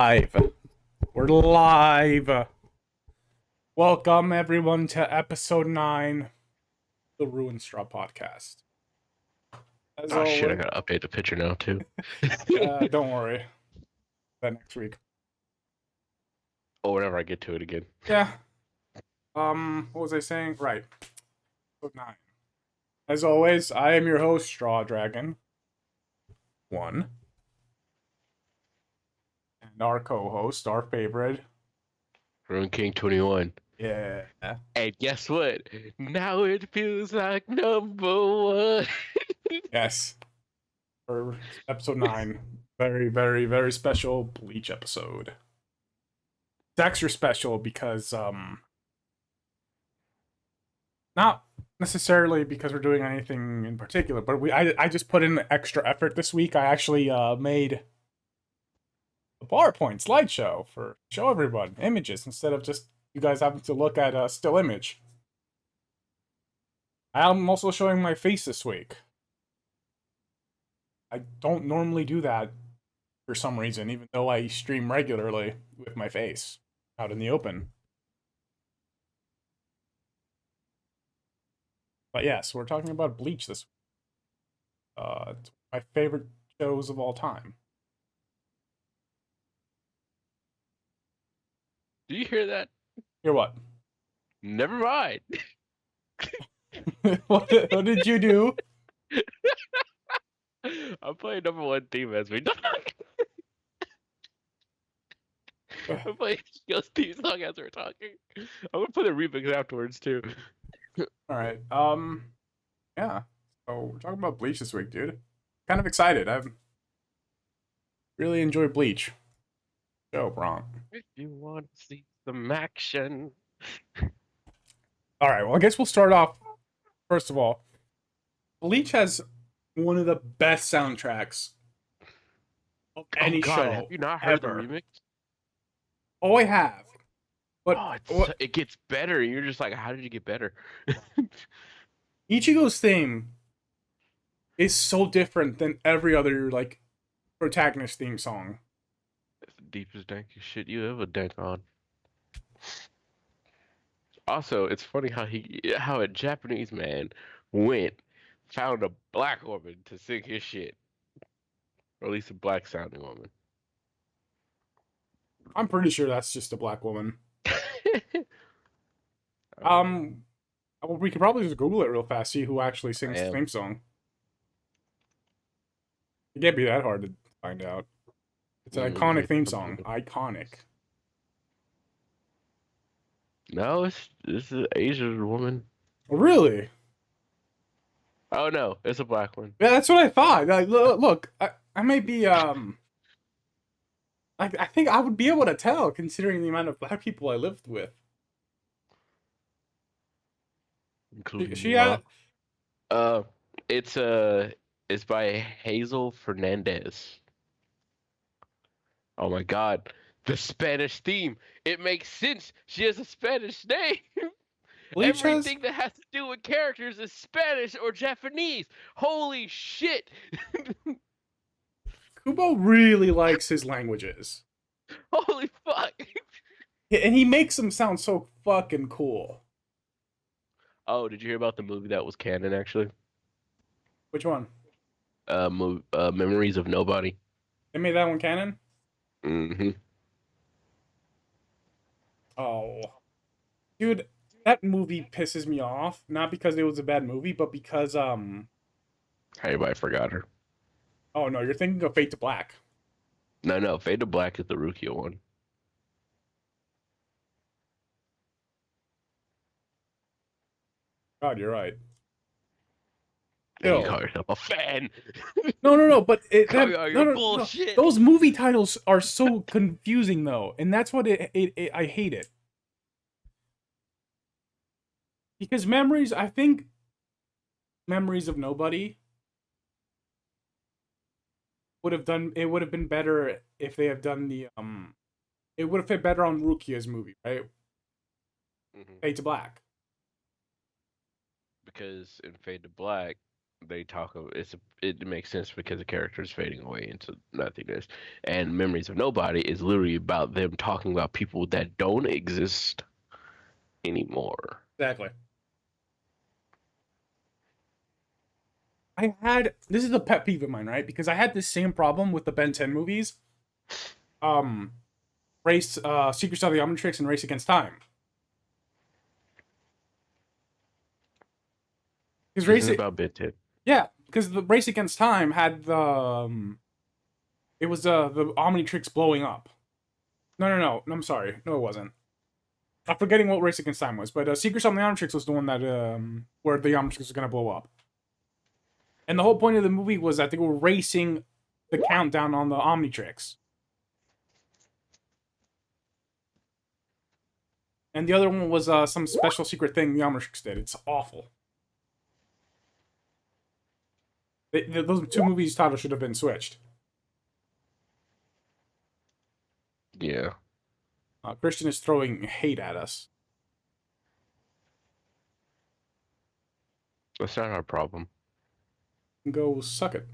Live. We're live. Welcome everyone to episode 9, the Ruin Straw podcast. As Oh shit, I always, gotta update the picture now too. don't worry. That next week. Or whenever I get to it again. Yeah. What was I saying? Right. Episode 9. As always, I am your host, Straw Dragon 1. And our co-host, our favorite. Ruin King 21. Yeah. And guess what? Now it feels like number one. Yes. For episode 9. Very, very, very special Bleach episode. It's extra special because not necessarily because we're doing anything in particular, but I just put in extra effort this week. I actually made a PowerPoint slideshow for show everyone images instead of just you guys having to look at a still image. I'm also showing my face this week. I don't normally do that for some reason, even though I stream regularly with my face out in the open. But yeah, so we're talking about Bleach this week. It's my favorite shows of all time. Do you hear that? Hear what? Never mind. what did you do? I'm playing number one theme as we talk. I'm playing Skill's theme song as we're talking. I'm gonna play the remix afterwards too. Alright, yeah. So we're talking about Bleach this week, dude. Kind of excited. I've really enjoyed Bleach. Show, Bronx. If you want to see some action. Alright, well, I guess we'll start off. First of all, Bleach has one of the best soundtracks of any God, show. have you not heard ever. the remix? Oh, I have. But it gets better. You're just like, how did you get better? Ichigo's theme is so different than every other like protagonist theme song. It's the deepest, dankest shit you ever dank on. Also, it's funny how a Japanese man found a black woman to sing his shit, or at least a black sounding woman. I'm pretty sure that's just a black woman. Well, we could probably just Google it real fast, see who actually sings the theme song. It can't be that hard to find out. It's an iconic theme song. Iconic. No, it's an Asian woman. Really? Oh no, it's a black one. Yeah, that's what I thought. Like, look, I may be I think I would be able to tell considering the amount of black people I lived with. Including She had it's by Hazel Fernandez. Oh my God, the Spanish theme. It makes sense. She has a Spanish name. Everything that has to do with characters is Spanish or Japanese. Holy shit. Kubo really likes his languages. Holy fuck. And he makes them sound so fucking cool. Oh, did you hear about the movie that was canon actually? Which one? Memories of Nobody. They made that one canon? Mm-hmm. Oh. Dude, that movie pisses me off. Not because it was a bad movie, but because, Everybody forgot her. Oh, no, you're thinking of Fate to Black. No, Fade to Black is the Rukia one. God, you're right. And you call yourself a fan. No, but bullshit. Those movie titles are so confusing, though, and that's what I hate it. Because I think Memories of Nobody would have been better if they have done the it would have fit better on Rukia's movie, right? Mm-hmm. Fade to Black. Because in Fade to Black, they talk of it makes sense because the character is fading away into nothingness, and Memories of Nobody is literally about them talking about people that don't exist anymore. Exactly. This is a pet peeve of mine, right? Because I had this same problem with the Ben 10 movies. Um, Secrets of the Omnitrix and Race Against Time. Because This is about Benton. yeah, because the Race Against Time had it was the Omnitrix blowing up. No, I'm sorry, no, it wasn't. I'm forgetting what Race Against Time was, but Secrets of the Omnitrix was the one that where the Omnitrix was gonna blow up. And the whole point of the movie was that they were racing the countdown on the Omnitrix. And the other one was some special secret thing the Omnitrix did. It's awful. Those two movies' titles should have been switched. Yeah. Christian is throwing hate at us. That's not our problem. Go suck it.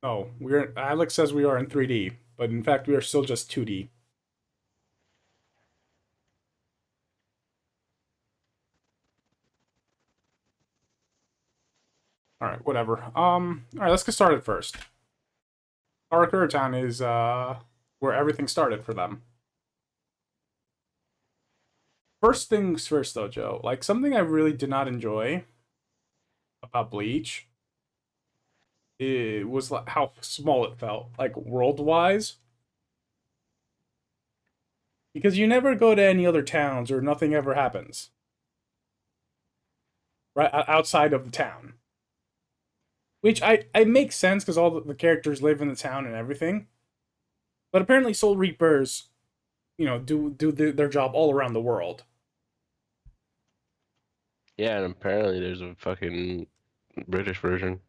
No, Alex says we are in 3D, but in fact we are still just 2D. All right, whatever. All right, let's get started first. Karakura Town is where everything started for them. First things first, though, Joe. Like something I really did not enjoy about Bleach, it was like how small it felt, like world-wise. Because you never go to any other towns or nothing ever happens. Right outside of the town. Which I makes sense because all the characters live in the town and everything. But apparently Soul Reapers, do their job all around the world. Yeah, and apparently there's a fucking British version.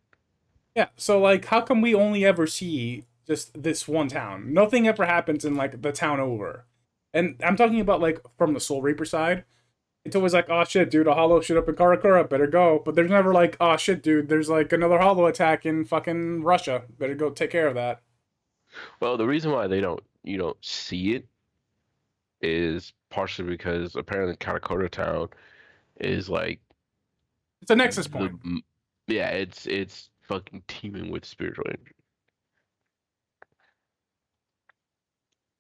Yeah, so like how come we only ever see just this one town? Nothing ever happens in like the town over. And I'm talking about like from the Soul Reaper side. It's always like, oh shit, dude, a hollow shit up in Karakura, better go. But there's never like, oh shit, dude, there's like another hollow attack in fucking Russia. Better go take care of that. Well, the reason why you don't see it is partially because apparently Karakota Town is like It's a nexus point. yeah, it's fucking teeming with spiritual energy.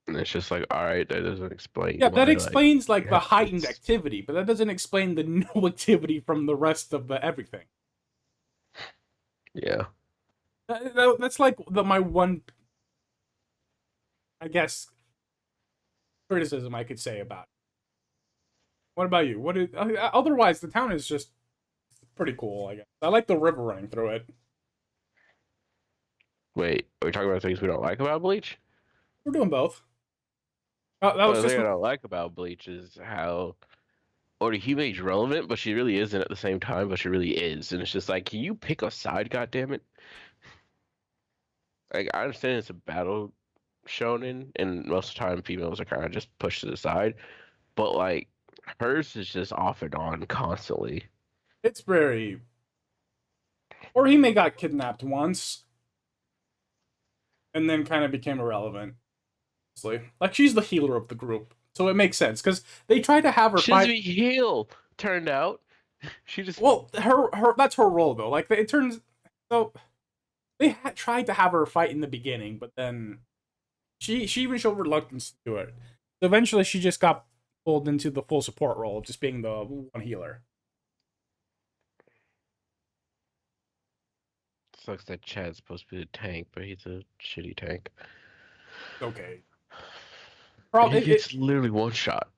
And it's just like, all right, that doesn't explain Yeah, why that explains like the yeah, heightened activity, but that doesn't explain the no activity from the rest of the everything. yeah. That's like my one, I guess, criticism I could say about it. What about you? Otherwise the town is just pretty cool, I guess. I like the river running through it. Wait, are we talking about things we don't like about Bleach? We're doing both. That Well, was the just thing I don't like about Bleach is how Orihime's relevant, but she really isn't at the same time, but she really is. And it's just like, can you pick a side, goddammit? Like, I understand it's a battle shonen, and most of the time females are kind of just pushed to the side, but like, hers is just off and on constantly. it's very. Or he may got kidnapped once, and then kind of became irrelevant. Honestly. Like she's the healer of the group, so it makes sense because they tried to have her She doesn't fight. even heal, turned out. She just. Well, her that's her role though. Like it turns so they tried to have her fight in the beginning, but then she even showed reluctance to do it. So eventually, she just got pulled into the full support role of just being the one healer. Sucks that Chad's supposed to be a tank, but he's a shitty tank. Okay. He gets literally one shot.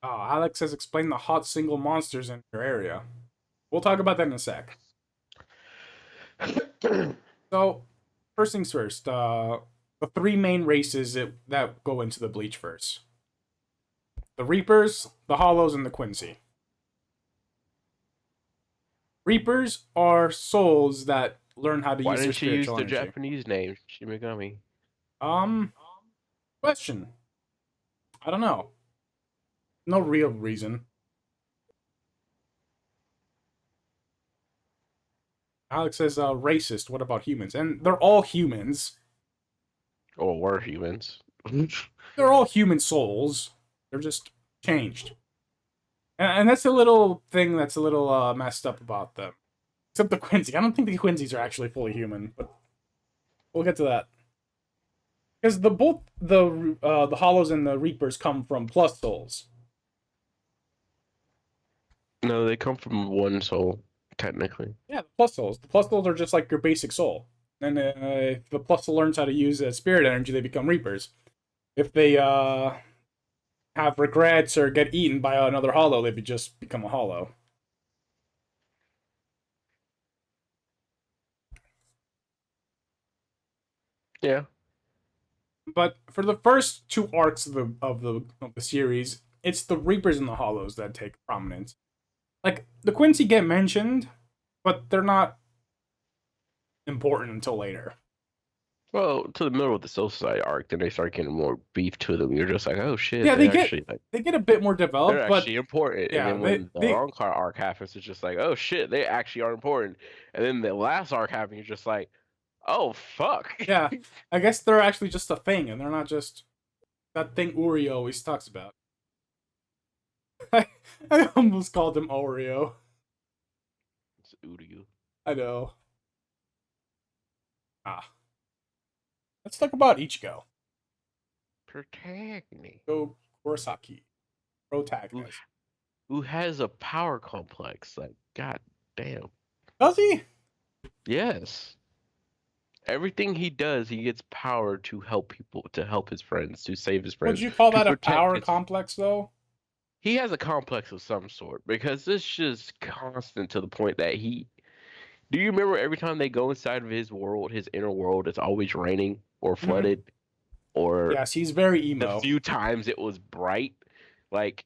Alex has explained the hot single monsters in your area. We'll talk about that in a sec. So, first things first, the three main races that go into the Bleach verse: the Reapers, the Hollows, and the Quincy. Reapers are souls that learn how to Why use their didn't you use spiritual the energy. Japanese name, Shimigami? Um, Question. I don't know. No real reason. Alex says, racist. What about humans? And they're all humans. Or were humans. They're all human souls. They're just changed. And that's a little thing that's a little messed up about them. Except the Quincy. I don't think the Quincy's are actually fully human, but we'll get to that. Because both the Hollows and the Reapers come from plus souls. No, they come from one soul, technically. Yeah, the plus souls. The plus souls are just like your basic soul. And if the plus soul learns how to use spirit energy, they become Reapers. If they have regrets or get eaten by another Hollow, they just become a Hollow. Yeah. But for the first two arcs of the series, it's the Reapers and the Hollows that take prominence. Like the Quincy get mentioned, but they're not important until later. Well, to the middle of the Soul Society arc, then they start getting more beef to them. You're just like, oh shit, Yeah, they actually like they get a bit more they're developed, but actually important. yeah, And then when the Ankar arc happens, it's just like, oh shit, they actually are important. And then the last arc happens, you're just like, oh fuck. yeah, I guess they're actually just a thing, and they're not just that thing Uri always talks about. I almost called him Oreo. It's Uryu. I know. Let's talk about Ichigo. Protagonist. Go Kurosaki. Protagonist. Who has a power complex? Like, god damn. Does he? Yes. Everything he does, he gets power to help people, to help his friends, to save his friends. Would you call to that a protect power his... complex, though? He has a complex of some sort because it's just constant to the point that he. Do you remember every time they go inside of his world, his inner world, it's always raining or flooded, or Yes, he's very the emo. few times it was bright, like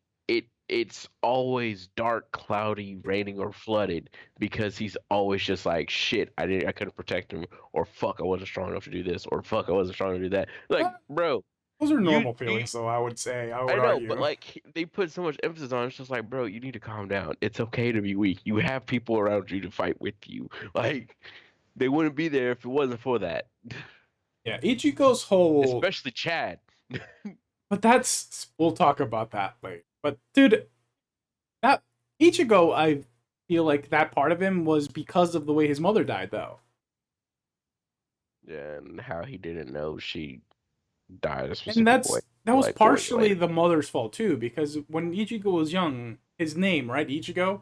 it's always dark, cloudy, raining or flooded because he's always just like shit, I couldn't protect him, or fuck, I wasn't strong enough to do this, or fuck, I wasn't strong enough to do that. Like, bro, Those are you normal feelings, though, I would say. I I would know, argue. but like they put so much emphasis on it, it's just like, bro, you need to calm down. It's okay to be weak. You have people around you to fight with you. Like they wouldn't be there if it wasn't for that. Yeah, Ichigo's whole. Especially Chad. But that's. We'll talk about that later. But, dude, that. Ichigo, I feel like that part of him was because of the way his mother died, though. Yeah, and how he didn't know she died a And specific way. that was Like 4 years partially later. the mother's fault, too, because when Ichigo was young, his name, right, Ichigo,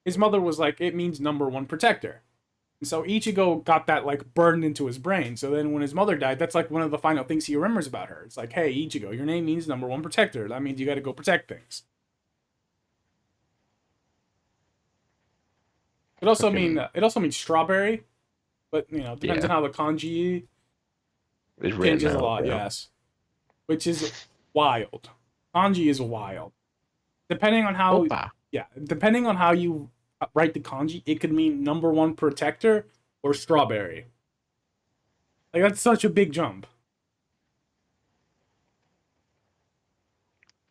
his mother was like, it means number one protector. And so Ichigo got that like burned into his brain. So then when his mother died, that's like one of the final things he remembers about her. It's like, hey, Ichigo, your name means number one protector. That means you got to go protect things. Fucking It also means strawberry, but depends on yeah. how the kanji It's written changes a out, lot. bro. Yes, which is wild. Kanji is wild. Depending on how Opa. depending on how you write the kanji, it could mean number one protector or strawberry. Like that's such a big jump.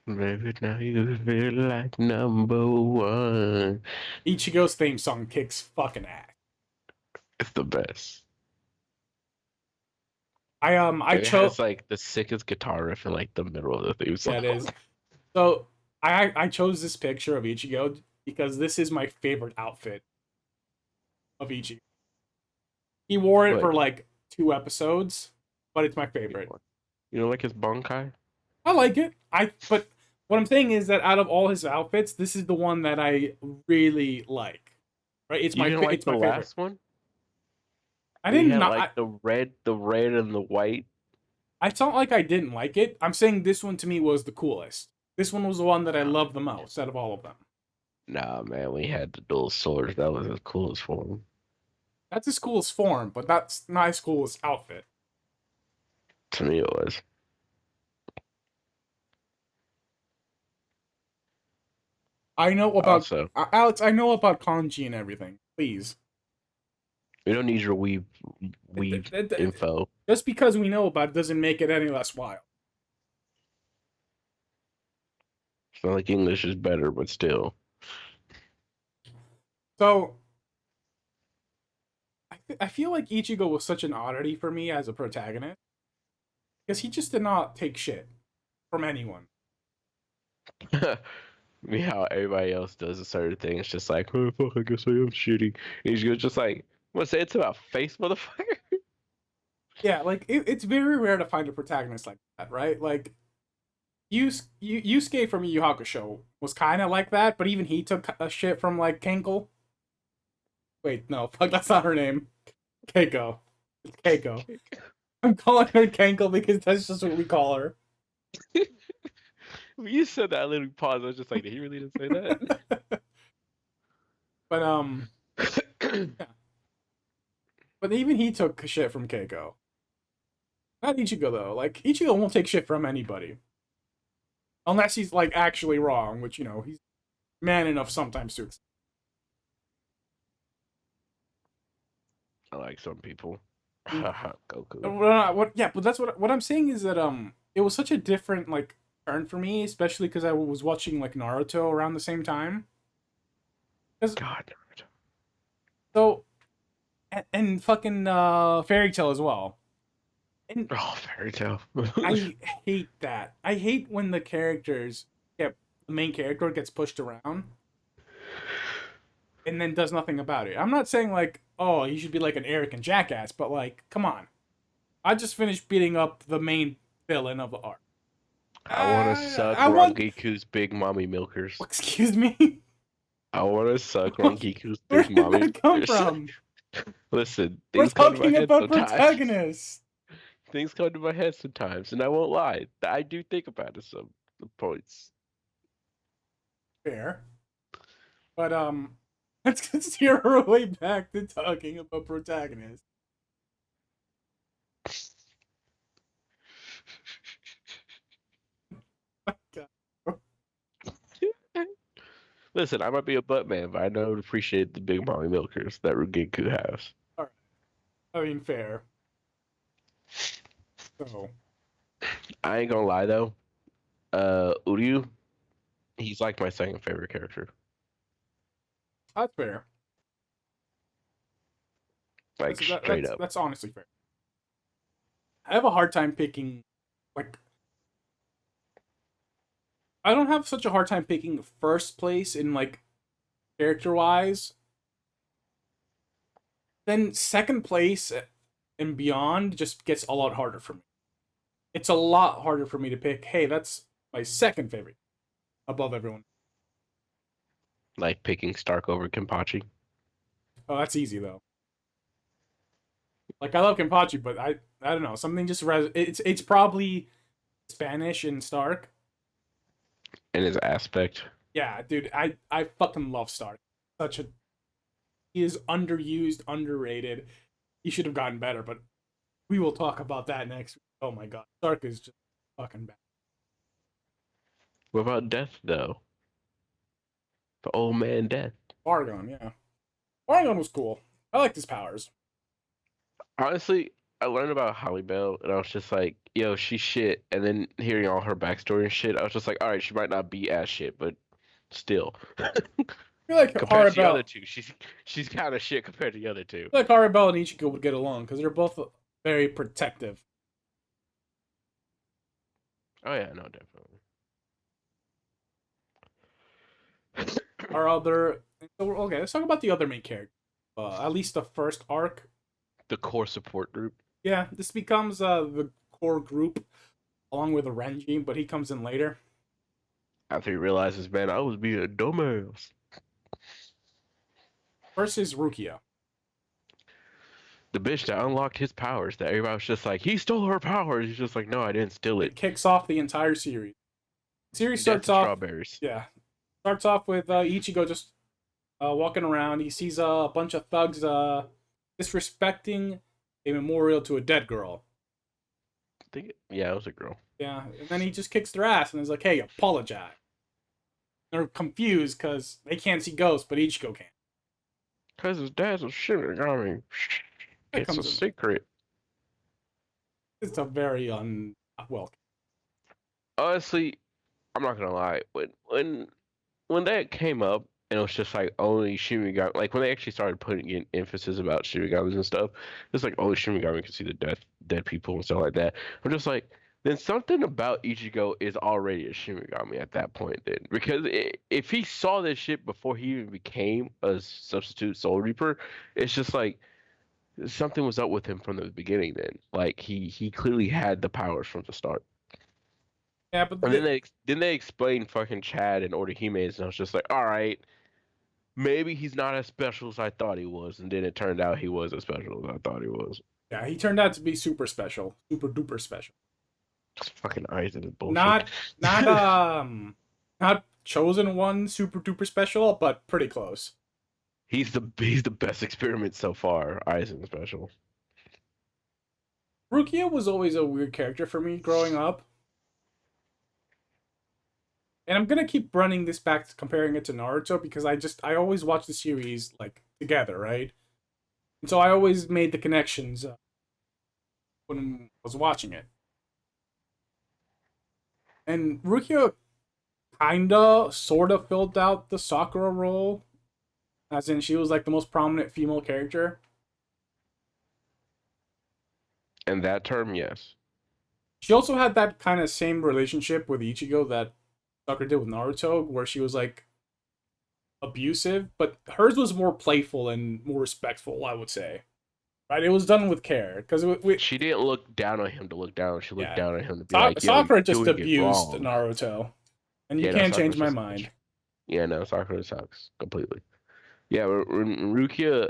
Baby, now you feel like number one. Ichigo's theme song kicks fucking ass. It's the best. I It chose has like the sickest guitar riff in like the middle of the theme song. yeah it is. So I chose this picture of Ichigo because this is my favorite outfit of Ichigo. He wore it for What? like 2 episodes, but it's my favorite. You know, like his Bankai? I like it. But what I'm saying is that out of all his outfits, this is the one that I really like. Right? You didn't like It's the my favorite. last one? I He didn't had not. like the red and the white. It's not like I didn't like it. I'm saying this one to me was the coolest. This one was the one that I loved the most out of all of them. Nah, man, we had the dual swords. That was as cool as form. That's his coolest form, but that's not his coolest outfit. To me, it was. I know about Also, Alex. I know about kanji and everything. Please, we don't need your weave info. just because we know about it doesn't make it any less wild. It's not like English is better, but still. So I feel like Ichigo was such an oddity for me as a protagonist because he just did not take shit from anyone. Me how everybody else does a certain thing. It's just like, oh fuck, I guess I am shitty. And he's just like, I'm gonna say it's about face, motherfucker. Yeah, like it's very rare to find a protagonist like that, right? Like Yusuke from Yu Yu Hakusho was kind of like that, but even he took a shit from like Kenkel. Wait, no, fuck, that's not her name. Keiko. It's Keiko. I'm calling her Kenkel because that's just what we call her. When you said that little pause, I was just like, did he really just say But that? yeah. But even he took shit from Keiko. Not Ichigo though. Like Ichigo won't take shit from anybody. Unless he's like actually wrong, which he's man enough sometimes to accept. I like some people. Mm. Goku. Yeah, but that's what I'm saying is that it was such a different like turn for me, especially because I was watching like Naruto around the same time. God, Naruto. So and fucking Fairy Tale as well. And Oh, Fairy Tale. I hate that. I hate when the characters get the main character gets pushed around and then does nothing about it. I'm not saying like, oh, he should be like an arrogant jackass, but like, come on. I just finished beating up the main villain of the arc. I want to suck I want. Rangiku's big mommy milkers. Excuse me. I want to suck Where Rangiku's big did mommy that come milkers. from? Listen, We're things come to my talking head about sometimes. protagonists. Things come to my head sometimes, and I won't lie. I do think about it some points. Fair, but let's steer our way back to talking about protagonists. God. Listen, I might be a butt man, but I know to appreciate the big mommy milkers that Rugenku has. All right. I mean, fair. So I ain't gonna lie though. Uryu, he's like my second favorite character. that's fair. Like straight up. That's honestly fair. I have a hard time picking, like, I don't have such a hard time picking first place in like character wise. Then second place and beyond just gets a lot harder for me. It's a lot harder for me to pick. Hey, that's my second favorite above everyone. Like picking Stark over Kampachi. Oh, that's easy though. Like I love Kampachi, but I don't know, something just it's probably Spanish and Stark. In his aspect. Yeah, dude, I fucking love Stark. Such a He is underused, underrated. He should have gotten better, but we will talk about that next week. Oh my god, Stark is just fucking bad. What about Death though? The old man Death. Bargon, yeah, Bargon was cool. I liked his powers. Honestly, I learned about Holly Bell, and I was just like, yo, she's shit. And then hearing all her backstory and shit, I was just like, all right, she might not be as shit, but still. I feel like Compared to the other Harabell, two, she's kind of shit compared to the other two. I feel like Harabell and Ichigo would get along because they're both very protective. Oh yeah, no, definitely. Our other, so okay, let's talk about the other main character. At least the first arc. The core support group. Yeah, this becomes the core group along with Renji, but he comes in later. After he realizes, man, I was being a dumbass. First is Rukia. The bitch that unlocked his powers, that everybody was just like, he stole her powers. He's just like, no, I didn't steal It it. kicks off the entire series. Series Death starts of off, strawberries. yeah, starts off with Ichigo just walking around. He sees a bunch of thugs disrespecting a memorial to a dead girl. Yeah, it was a girl. Yeah, and then he just kicks their ass and is like, "Hey, apologize." They're confused because they can't see ghosts, but Ichigo can. Cause his dad's a Shinigami. That It's a comes in. secret. It's a very unwelcome. Honestly, I'm not gonna lie. When that came up and it was just like only Shinigami, like when they actually started putting in emphasis about Shinigamis and stuff, it's like only Shinigami can see the dead people and stuff like that. I'm just like, then something about Ichigo is already a Shinigami at that point, then, because if he saw this shit before he even became a substitute Soul Reaper, it's just like something was up with him from the beginning. Then, like he clearly had the powers from the start. Yeah, but And then they explained fucking Chad and Orihime, and I was just like, all right, maybe he's not as special as I thought he was, and then it turned out he was as special as I thought he was. yeah, he turned out to be super special, super duper special. It's fucking Aizen is bullshit. Not not not chosen one super duper special, but pretty close. He's the best experiment so far. Aizen special. Rukia was always a weird character for me growing up. And I'm gonna keep running this back, comparing it to Naruto, because I always watch the series like together, right? And so I always made the connections when I was watching it. And Rukia kinda, sorta filled out the Sakura role, as in she was like the most prominent female character. And that term, yes. She also had that kind of same relationship with Ichigo that Sakura did with Naruto, where she was like abusive, but hers was more playful and more respectful, I would say. Right? It was done with care because She didn't look down on him to look down. She looked yeah, down on him to be like, "Yo, you're Sakura just doing it abused wrong." Naruto, and you Yeah, no, can't change Sakura's my just mind. yeah, no, Sakura sucks completely. Yeah, when Rukia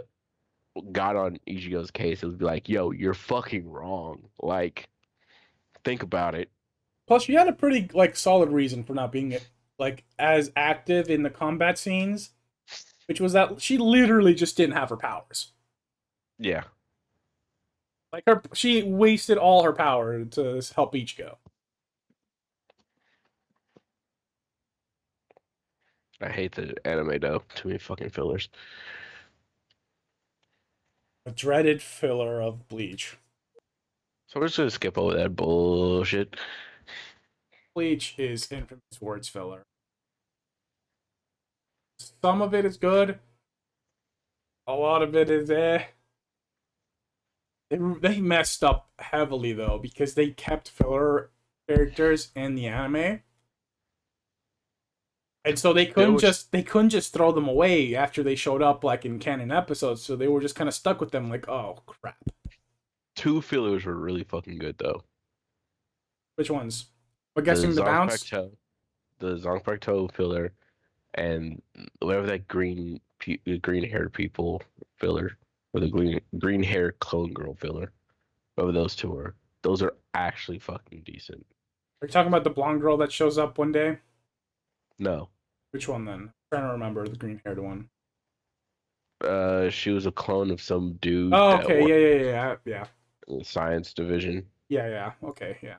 got on Ichigo's case, it would be like, "Yo, you're fucking wrong." Like, think about it. Plus, she had a pretty like solid reason for not being like as active in the combat scenes, which was that she literally just didn't have her powers. Yeah, Like she wasted all her power to help Ichigo. I hate the anime though. Too many fucking fillers. A dreaded filler of Bleach. So we're just gonna skip over that bullshit. Bleach is infamous for its filler. Some of it is good. A lot of it is eh. They messed up heavily though because they kept filler characters in the anime, and so There was they couldn't just throw them away after they showed up like in canon episodes. So they were just kind of stuck with them like, oh crap. two fillers were really fucking good though. Which ones? I'm The guessing the bounce. The Zongfacto filler, and whatever that green haired people filler, or the green hair clone girl filler. Whatever those two are, those are actually fucking decent. Are you talking about the blonde girl that shows up one day? No, Which one then? I'm trying to remember the green haired one. she was a clone of some dude Oh, that okay, worked yeah. in the science division. Yeah, okay, yeah.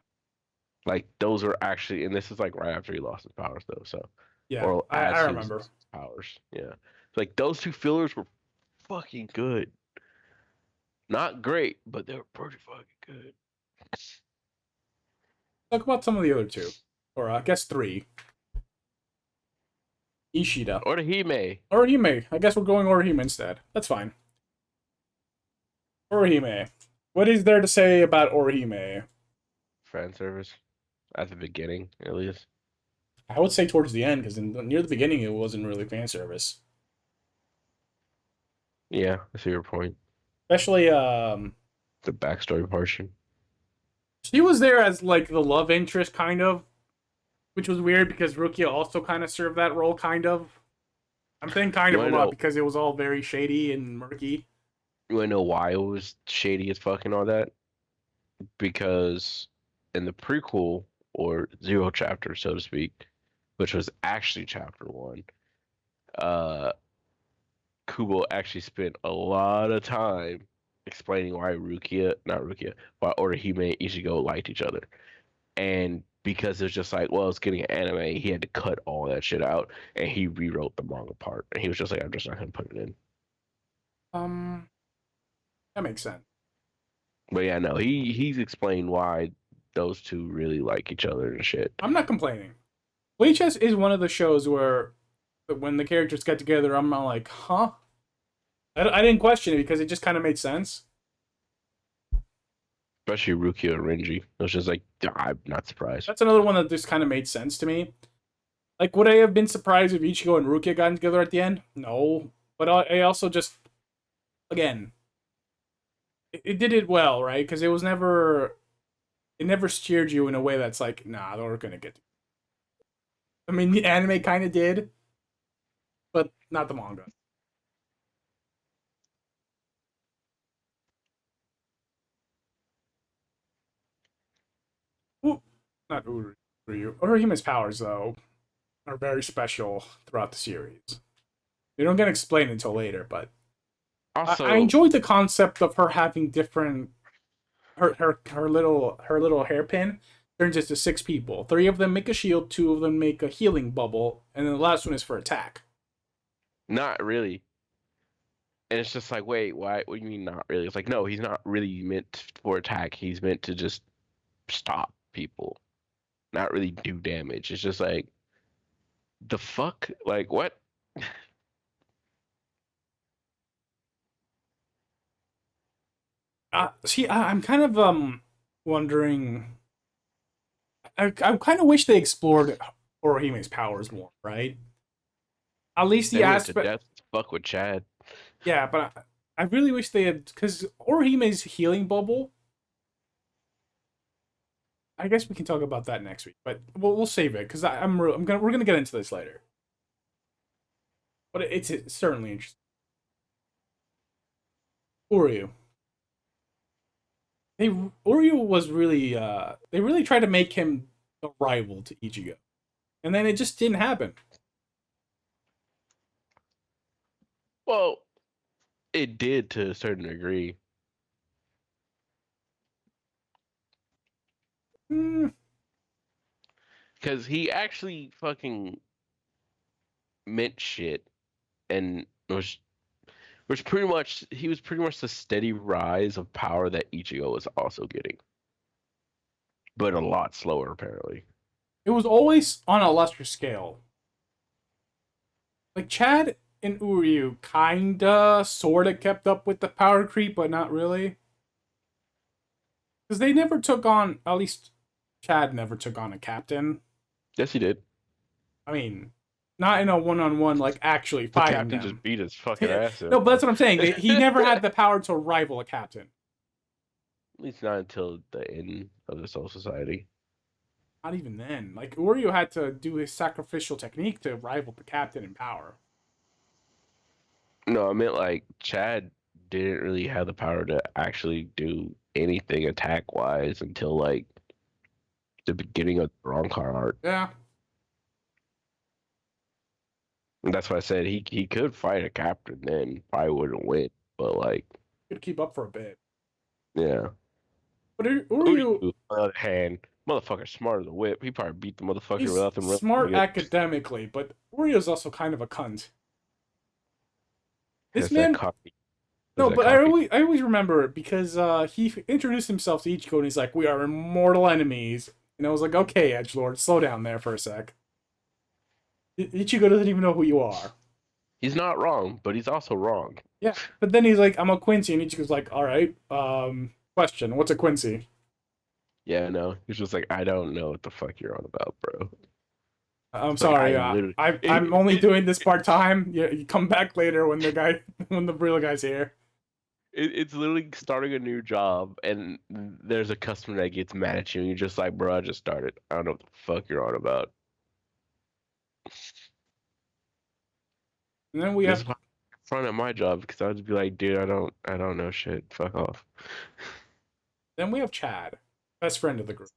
Like those are actually, and this is like right after he lost his powers though. So, Yeah, or I as he was remember. losing his powers, yeah. Like those two fillers were fucking good. Not great, but they were pretty fucking good. Talk about some of the other two. Or I guess three. Ishida. Orihime Orihime. I guess we're going Orihime instead. That's fine. Orihime. What is there to say about Orihime? fan service at the beginning, at least. I would say towards the end, because near the beginning it wasn't really fan service. Yeah, I see your point. Especially, The backstory portion. she was there as like the love interest, kind of, which was weird because Rukia also kind of served that role, kind of. I'm saying kind You of a wanna lot know? because it was all very shady and murky. You wanna know why it was shady as fuck and all that? Because in the prequel or zero chapter, so to speak, which was actually chapter one, uh, Kubo actually spent a lot of time explaining why why Orihime and Ichigo liked each other. And because it's just like, well, it's getting an anime, he had to cut all that shit out, and he rewrote the manga part. And he was just like, I'm just not gonna put it in. Um, that makes sense. But yeah, no, he's explained why those two really like each other and shit. I'm not complaining. Bleach is one of the shows where when the characters get together, I'm not like, huh? I didn't question it because it just kind of made sense. Especially Rukia and Renji. It was just like, I'm not surprised. That's another one that just kind of made sense to me. Like, would I have been surprised if Ichigo and Rukia got together at the end? No. But I also just, again, it did it well, right? Because it never steered you in a way that's like, nah, they're gonna get. I mean, the anime kind of did, but not the manga. Ooh, not Uryu. Urihime's powers, though, are very special throughout the series. They don't get explained until later, but I Also, enjoyed the concept of her having different her little hairpin turns into six people. Three of them make a shield, two of them make a healing bubble, and then the last one is for attack. not really. And it's just like, wait, why? What do you mean not really? It's like, no, he's not really meant for attack. He's meant to just stop people, not really do damage. It's just like, the fuck? Like, what? See, I'm kind of wondering. I kind of wish they explored Orihime's powers more, right? At least They the went to aspect, death. Fuck with Chad. yeah. But I really wish they had because Orihime's healing bubble. I guess we can talk about that next week, but we'll save it because we're gonna get into this later. But it's certainly interesting. Oreo. Oreo was really they really tried to make him a rival to Ichigo, and then it just didn't happen. Well, it did to a certain degree. Mm, Because he actually fucking meant shit and was pretty much he was pretty much the steady rise of power that Ichigo was also getting, but a lot slower apparently. it was always on a lesser scale. Like Chad and Uryu kinda sorta kept up with the power creep, but not really. Because they never took on at least Chad never took on a captain. Yes, he did. I mean, not in a one-on-one like actually The fighting captain them. just beat his fucking ass No, up. but that's what I'm saying. He never had the power to rival a captain. At least not until the end of the Soul Society. Not even then. Like Uryu had to do his sacrificial technique to rival the captain in power. No, I meant like Chad didn't really have the power to actually do anything attack wise until like the beginning of the Broncar arc. Yeah, And that's why I said he could fight a captain then, probably wouldn't win. But like, could keep up for a bit. yeah. But Uryu, Uryu, on the other hand, motherfucker smart as a whip. He probably beat the motherfucker he's without them smart realizing it. academically, but Uryu's also kind of a cunt. This Has that man, cocky. Has no, that but cocky. I always remember it because he introduced himself to Ichigo and he's like, "We are immortal enemies," and I was like, "Okay, Edgelord, slow down there for a sec." Ichigo doesn't even know who you are. He's not wrong, but he's also wrong. Yeah, but then he's like, "I'm a Quincy," and Ichigo's like, "All right, question, what's a Quincy?" Yeah, no. He's just like, I don't know what the fuck you're on about, bro. I'm It's like sorry. I literally I'm only doing this part time. You come back later when when the real guy's here. it's literally starting a new job and there's a customer that gets mad at you and you're just like, bro, I just started. I don't know what the fuck you're on about. And then we This have is why I'm front at my job because I would be like, dude, I don't know shit. Fuck off. Chad, best friend of the group.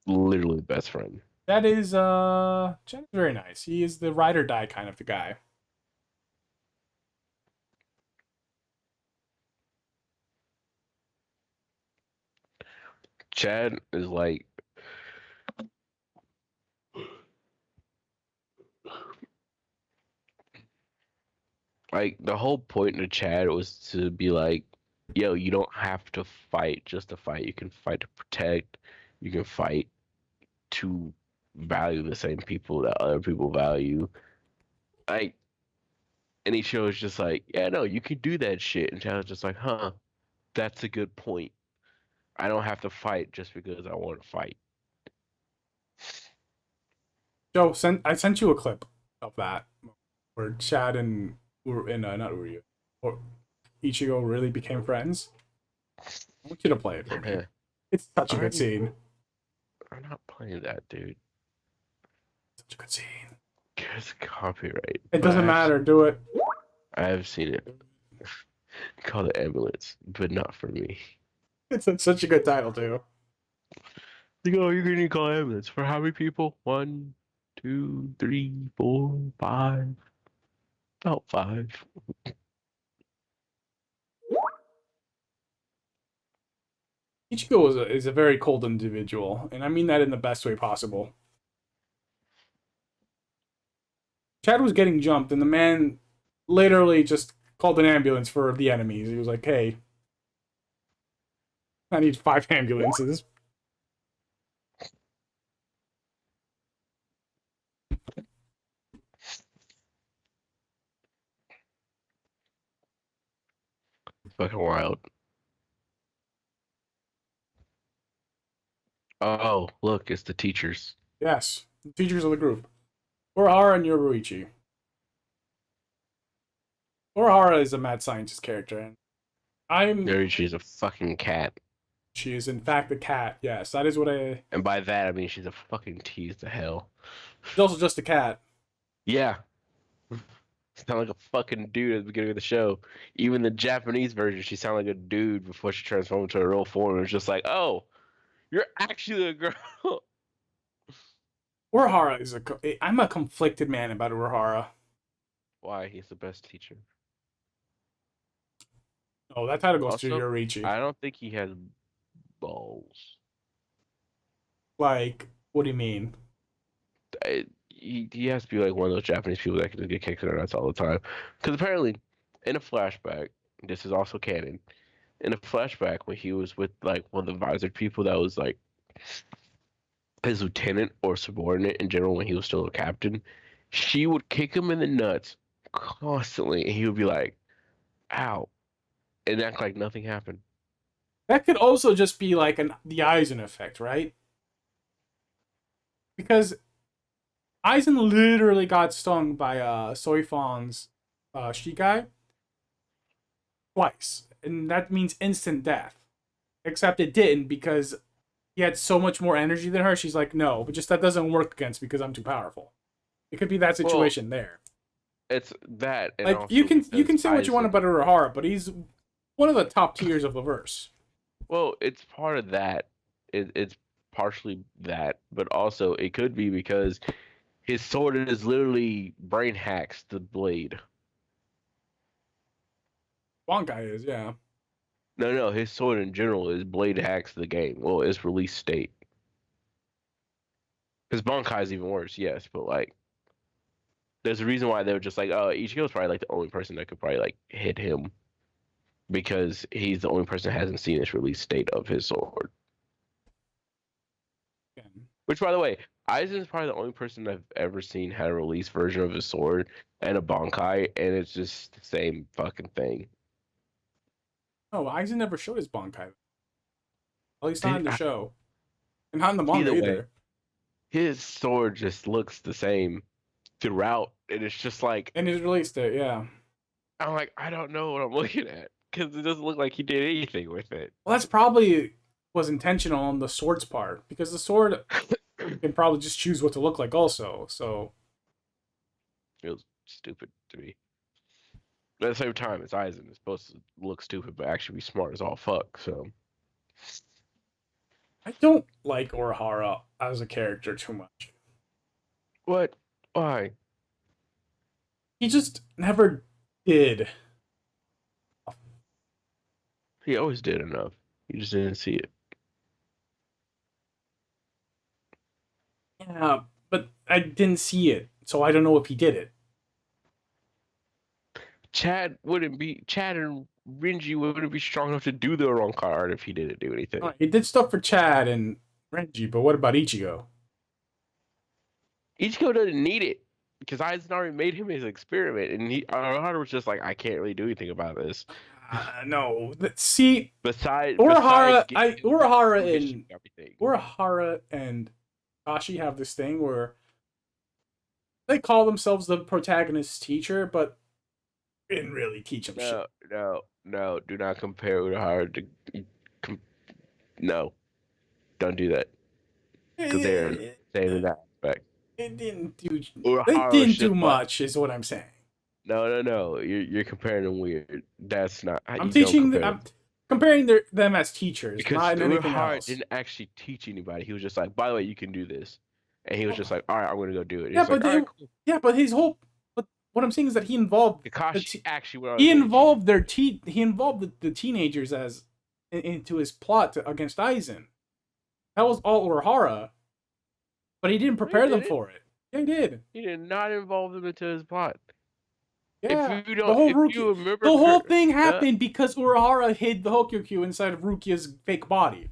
Literally best friend. That is Chad is very nice. He is the ride or die kind of the guy. Chad is like the whole point of Chad was to be like, yo, you don't have to fight just to fight. You can fight to protect. You can fight to value the same people that other people value. Like, and he shows just like, yeah, no, you can do that shit. And Chad's just like, huh, that's a good point. I don't have to fight just because I want to fight. Joe, I sent you a clip of that where Chad and not Uryu or Ichigo really became friends. I want you to play it for me. It's such a good scene. I'm not playing that, dude. Such a good scene. It's copyright. It doesn't matter. Do it. I have seen it. Call the ambulance, but not for me. It's such a good title too. You go. You can call ambulance for how many people? 1, 2, 3, 4, 5. About 5. Ichigo is a very cold individual, and I mean that in the best way possible. Chad was getting jumped, and the man literally just called an ambulance for the enemies. He was like, hey, I need 5 ambulances. Fucking wild. Oh, look, it's the teachers. Yes, the teachers of the group. Urahara and Yoruichi. Urahara is a mad scientist character, and She's a fucking cat. She is in fact a cat. Yes, that is what I. And by that I mean she's a fucking tease to hell. She's also just a cat. Yeah. Sound like a fucking dude at the beginning of the show. Even the Japanese version, she sounded like a dude before she transformed into a real form. It was just like, oh, you're actually a girl. Urahara is I'm a conflicted man about Urahara. Why? He's the best teacher. Oh, that title goes to Also, Yoruichi. I don't think he has balls. Like, what do you mean? He has to be like one of those Japanese people that can just get kicked in the nuts all the time. Because apparently, in a flashback, this is also canon. In a flashback, when he was with like one of the visored people that was like his lieutenant or subordinate in general when he was still a captain, she would kick him in the nuts constantly, and he would be like, "Ow," and act like nothing happened. That could also just be like the Aizen effect, right? Because Aizen literally got stung by Soifon's Shikai twice, and that means instant death. Except it didn't because he had so much more energy than her. She's like, no, but just that doesn't work against me because I'm too powerful. It could be that situation there. It's that, and like you can say what you want about Urahara, but he's one of the top tiers of the verse. Well, it's part of that. It's partially that, but also it could be because his sword is literally brain hacks the blade. Bankai is, yeah. No, his sword in general is blade hacks the game. Well, it's release state. Because Bankai is even worse, yes, but like, there's a reason why they were just like, oh, Ichigo's probably like the only person that could probably like hit him because he's the only person that hasn't seen this release state of his sword. Yeah. Which, by the way, Aizen's probably the only person I've ever seen had a release version of his sword and a Bankai, and it's just the same fucking thing. Oh, Aizen never showed his Bankai. At least not in the show. And not in the manga either. His sword just looks the same throughout, and it's just like... And he's released it, yeah. I'm like, I don't know what I'm looking at, because it doesn't look like he did anything with it. Well, that's probably was intentional on the sword's part, because the sword can probably just choose what to look like also, so... Feels stupid to me. But at the same time, it's Aizen. It's supposed to look stupid, but actually be smart as all fuck, so... I don't like Urahara as a character too much. What? Why? He just never did. He always did enough. You just didn't see it. Yeah, but I didn't see it, so I don't know if he did it. Chad and Renji wouldn't be strong enough to do the wrong card if he didn't do anything. He did stuff for Chad and Renji, but what about Ichigo? Ichigo doesn't need it because Aizen already made him his experiment, and Urahara was just like, I can't really do anything about this. No. See, Besides Urahara, getting him fruition and everything. Urahara and Kashi have this thing where they call themselves the protagonist's teacher, but didn't really teach him shit. No, do not compare Urahara to. No, don't do that because they're the same in that aspect. It didn't do. They Urahara was didn't do just like, much, is what I'm saying. no. You're comparing them weird. That's not. I'm You don't teaching. compare I'm comparing them as teachers, because not in anything Urahara else. didn't actually teach anybody. He was just like, by the way, you can do this, and he was just like, all right, I'm gonna go do it. Yeah, He's like, all right, cool. Yeah, but his whole. But what I'm saying is that he involved. Kakashi actually went on. He involved He involved the teenagers into his plot against Aizen. That was all Urahara, but he didn't prepare them for it. Yeah, he did. He did not involve them into his plot. Yeah, if you remember, the whole thing happened because Urahara hid the Hokyokyu inside of Rukia's fake body.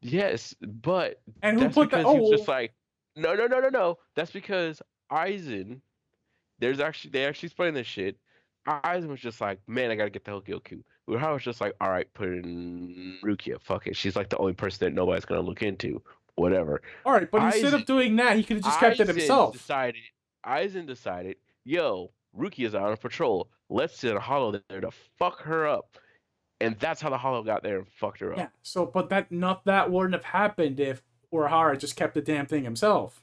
Yes, but and who put that? He was just like, no. That's because Aizen. They actually explain this shit. Aizen was just like, man, I gotta get the Hokyokyu. Urahara was just like, all right, put it in Rukia. Fuck it. She's like the only person that nobody's gonna look into. Whatever. All right, but instead of doing that, he could have just kept it himself. Aizen decided, yo, Rukia's out on patrol. Let's send a Hollow there to fuck her up. And that's how the Hollow got there and fucked her up. Yeah, so, but that wouldn't have happened if Urahara just kept the damn thing himself.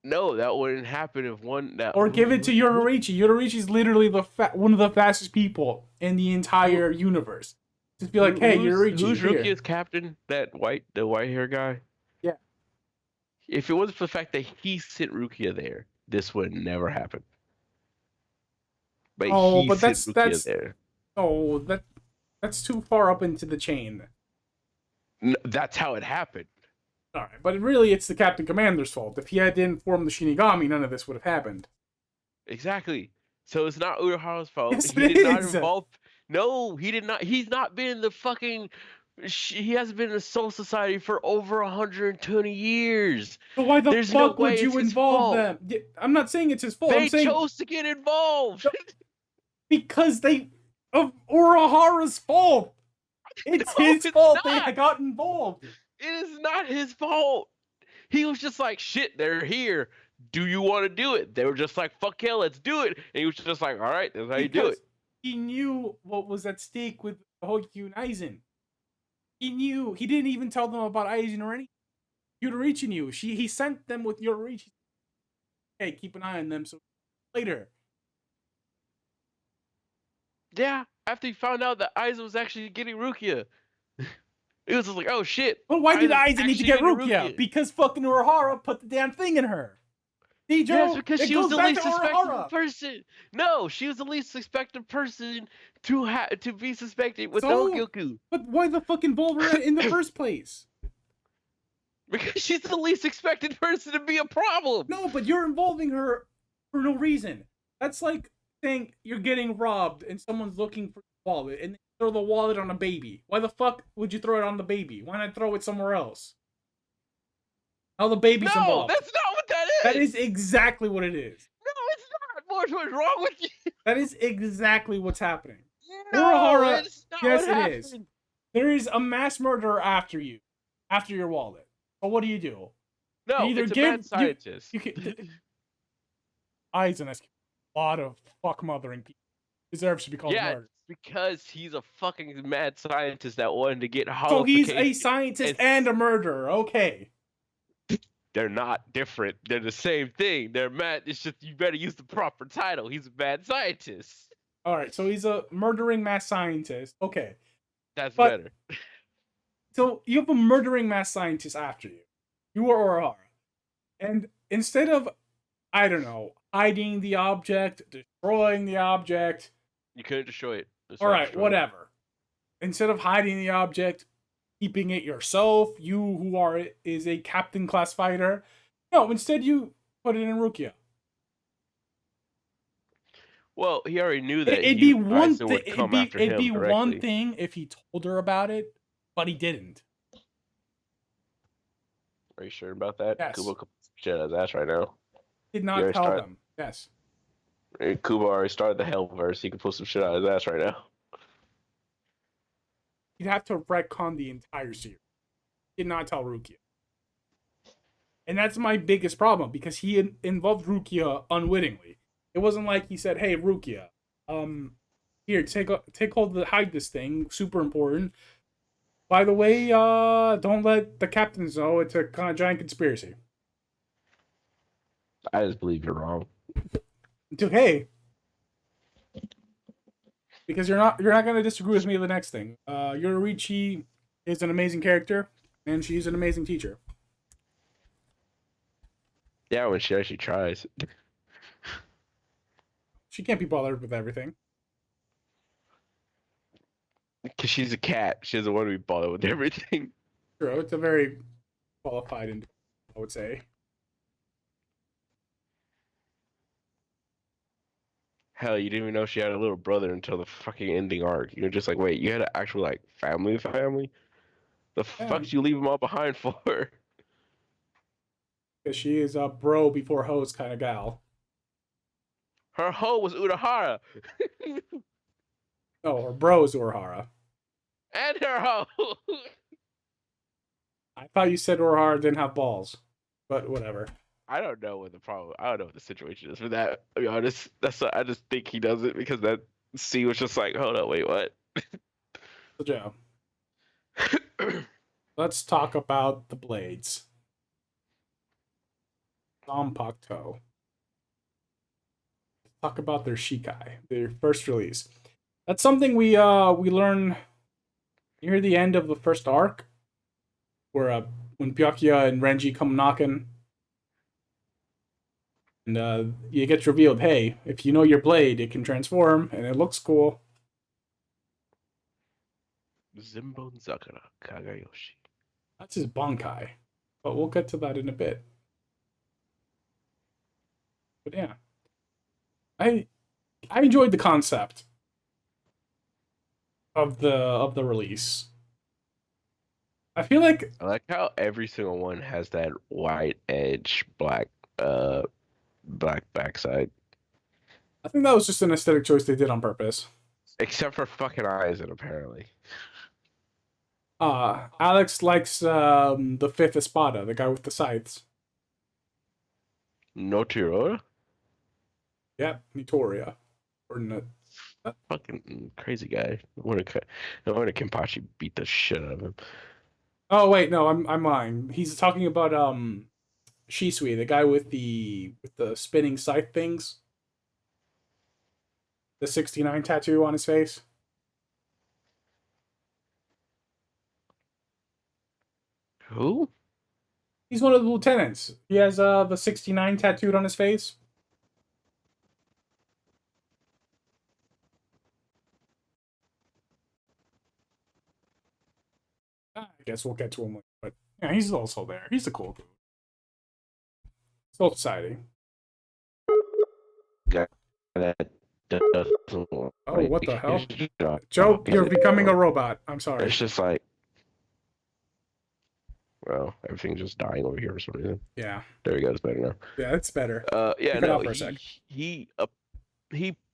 No, that wouldn't happen if one... Or give it to Yoruichi. Yoruichi's literally one of the fastest people in the entire universe. Just be like, hey, Yoruichi, who's Rukia's captain? The white hair guy? Yeah. If it wasn't for the fact that he sent Rukia there, this would never happen. But that's there. Oh, that's too far up into the chain. No, that's how it happened. All right, but really, it's the Captain Commander's fault. If he didn't form the Shinigami, none of this would have happened. Exactly. So it's not Urahara's fault. Yes, he did not involve. No, he did not. He's not been in the fucking. He hasn't been in the Soul Society for over 120 years. But why the fuck would you involve them? I'm not saying it's his fault. They chose to get involved. Because of Urahara's fault. It's his fault they got involved. It is not his fault. He was just like, shit, they're here. Do you want to do it? They were just like, fuck yeah, let's do it. And he was just like, all right, that's how you do it. He knew what was at stake with Hokyokyu and Aizen. He knew. He didn't even tell them about Aizen or anything. Yoruichi knew. He sent them with Yoruichi. Hey, keep an eye on them so later. Yeah, after he found out that Aizen was actually getting Rukia. It was just like, oh shit. But why did Aizen need to get Rukia? Because fucking Urahara put the damn thing in her. Yes, because she was the least suspected person. No, she was the least suspected person to be suspected with the Hokyokyu. But why the fuck involve her in the first place? Because she's the least expected person to be a problem. No, but you're involving her for no reason. That's like saying you're getting robbed and someone's looking for the wallet and they throw the wallet on a baby. Why the fuck would you throw it on the baby? Why not throw it somewhere else? How the baby's involved. No, that's not what that is. That is exactly what it is. No, it's not. What's wrong with you? That is exactly what's happening. No, Urahara, it's not yes, what it is. There is a mass murderer after you, after your wallet. But what do? No, it's a mad scientist. You can, Aizen has a lot of fuck mothering people. Deserves to be called murder. Because he's a fucking mad scientist that wanted to get hollow. So he's a scientist and a murderer. Okay. They're not different. They're the same thing. They're mad. It's just you better use the proper title. He's a mad scientist. All right, so he's a murdering mass scientist. Okay. That's better. So you have a murdering mass scientist after you. You are Urahara. And instead of, I don't know, hiding the object, destroying the object. You couldn't destroy it. All right, whatever. Instead of hiding the object, keeping it yourself, you who is a captain class fighter. No, instead you put it in Rukia. Well, he already knew that it'd be one thing if he told her about it, but he didn't. Are you sure about that? Yes. shit out of his ass right now. Did He not already tell started. them. Yes. Kuba already started the Hellverse. He can pull some shit out of his ass right now. You'd have to retcon the entire series. Did not tell Rukia. And that's my biggest problem because he involved Rukia unwittingly. It wasn't like he said, "Hey, Rukia, here, take hold of hide this thing. Super important. By the way, don't let the captains know. It's a kind of giant conspiracy." I just believe you're wrong. Dude, hey, because you're not gonna disagree with me. The next thing, Yorichi is an amazing character, and she's an amazing teacher. Yeah, when she actually tries. She can't be bothered with everything. Because she's a cat. She doesn't want to be bothered with everything. True, it's a very qualified individual, I would say. Hell, you didn't even know she had a little brother until the fucking ending arc. You're just like, wait, you had an actual, like, family? The Yeah, fuck you leave them all behind for? because she is a bro before hoes kind of gal. Her hoe was Urahara. No, her bro is Urahara. And her hoe. I thought you said Urahara didn't have balls, but whatever. I don't know what the problem. I don't know what the situation is for that. To be honest, I just think he does it because that C was just like, hold up, wait, what? So, Joe, let's talk about the blades. Zanpakuto. Talk about their Shikai, their first release. That's something we learn near the end of the first arc, where when Byakuya and Renji come knocking, and it gets revealed, hey, if you know your blade, it can transform, and it looks cool. Zimbon Zakura Kagayoshi. That's his Bankai, but we'll get to that in a bit. But yeah, I I enjoyed the concept of the release. I feel like I like how every single one has that white edge, uh, black backside, I think that was just an aesthetic choice they did on purpose. except for fucking eyes, and apparently. Alex likes the fifth Espada, the guy with the scythes. No Tirora? Yep, Nitoria. Or no, Fucking crazy guy. I want to Kampachi beat the shit out of him. oh wait, no, I'm lying. He's talking about Shisui, the guy with the spinning scythe things, the 69 tattoo on his face. Who? He's one of the lieutenants. He has the 69 tattooed on his face. I guess we'll get to him later, but yeah, he's also there. He's a cool dude. Soul Society. Guy that doesn't Oh, like what the hell? his job. Joe, you're becoming a robot. I'm sorry. It's just like, well, everything's just dying over here for some reason. Yeah. There we go. It's better now. Yeah, it's better. Yeah, Cut no, out for a sec. he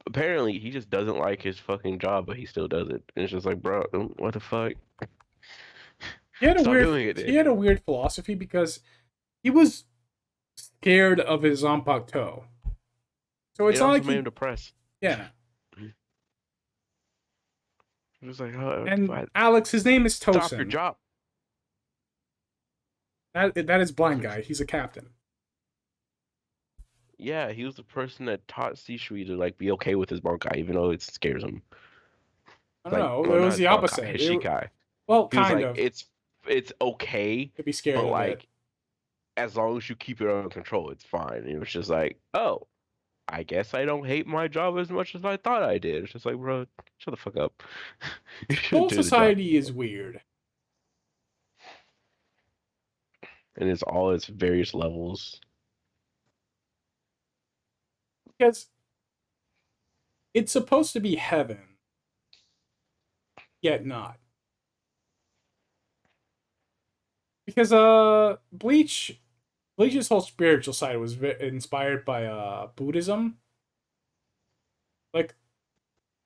apparently he just doesn't like his fucking job, but he still does it. And it's just like, bro, what the fuck? Stop doing it, He dude. had a weird philosophy because he was scared of his Zanpakuto. So it's It not also like made him depressed. yeah. It was like, oh, And what? Alex, his name is Stop your Tosin. job. That is blind guy. He's a captain. Yeah, he was the person that taught Shishui to like be okay with his Bankai, even though it scares him. I don't Like, know. well, It not was his the Bankai, opposite. his Shikai. Well, He was kind like, of. it's okay, To be scared but of like, it. as long as you keep it under control, it's fine. And it was just like, oh, I guess I don't hate my job as much as I thought I did. It's just like, bro, shut the fuck up. You should Soul do the job. Society is weird. And it's all its various levels. Because it's supposed to be heaven, yet not. Because Bleach Bleach's whole spiritual side was inspired by Buddhism. Like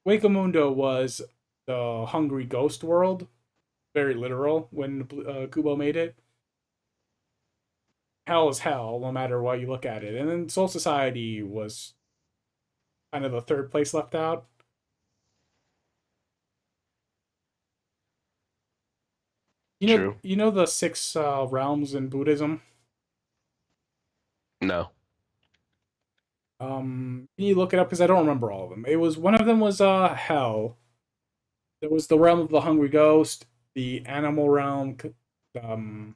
Wakamundo was the hungry ghost world, very literal when Kubo made it. Hell is hell, no matter what you look at it. And then Soul Society was kind of the third place left out. True. You know the six realms in Buddhism. No. Can you look it up because I don't remember all of them. It was one of them was hell. There was the realm of the hungry ghost, the animal realm, um,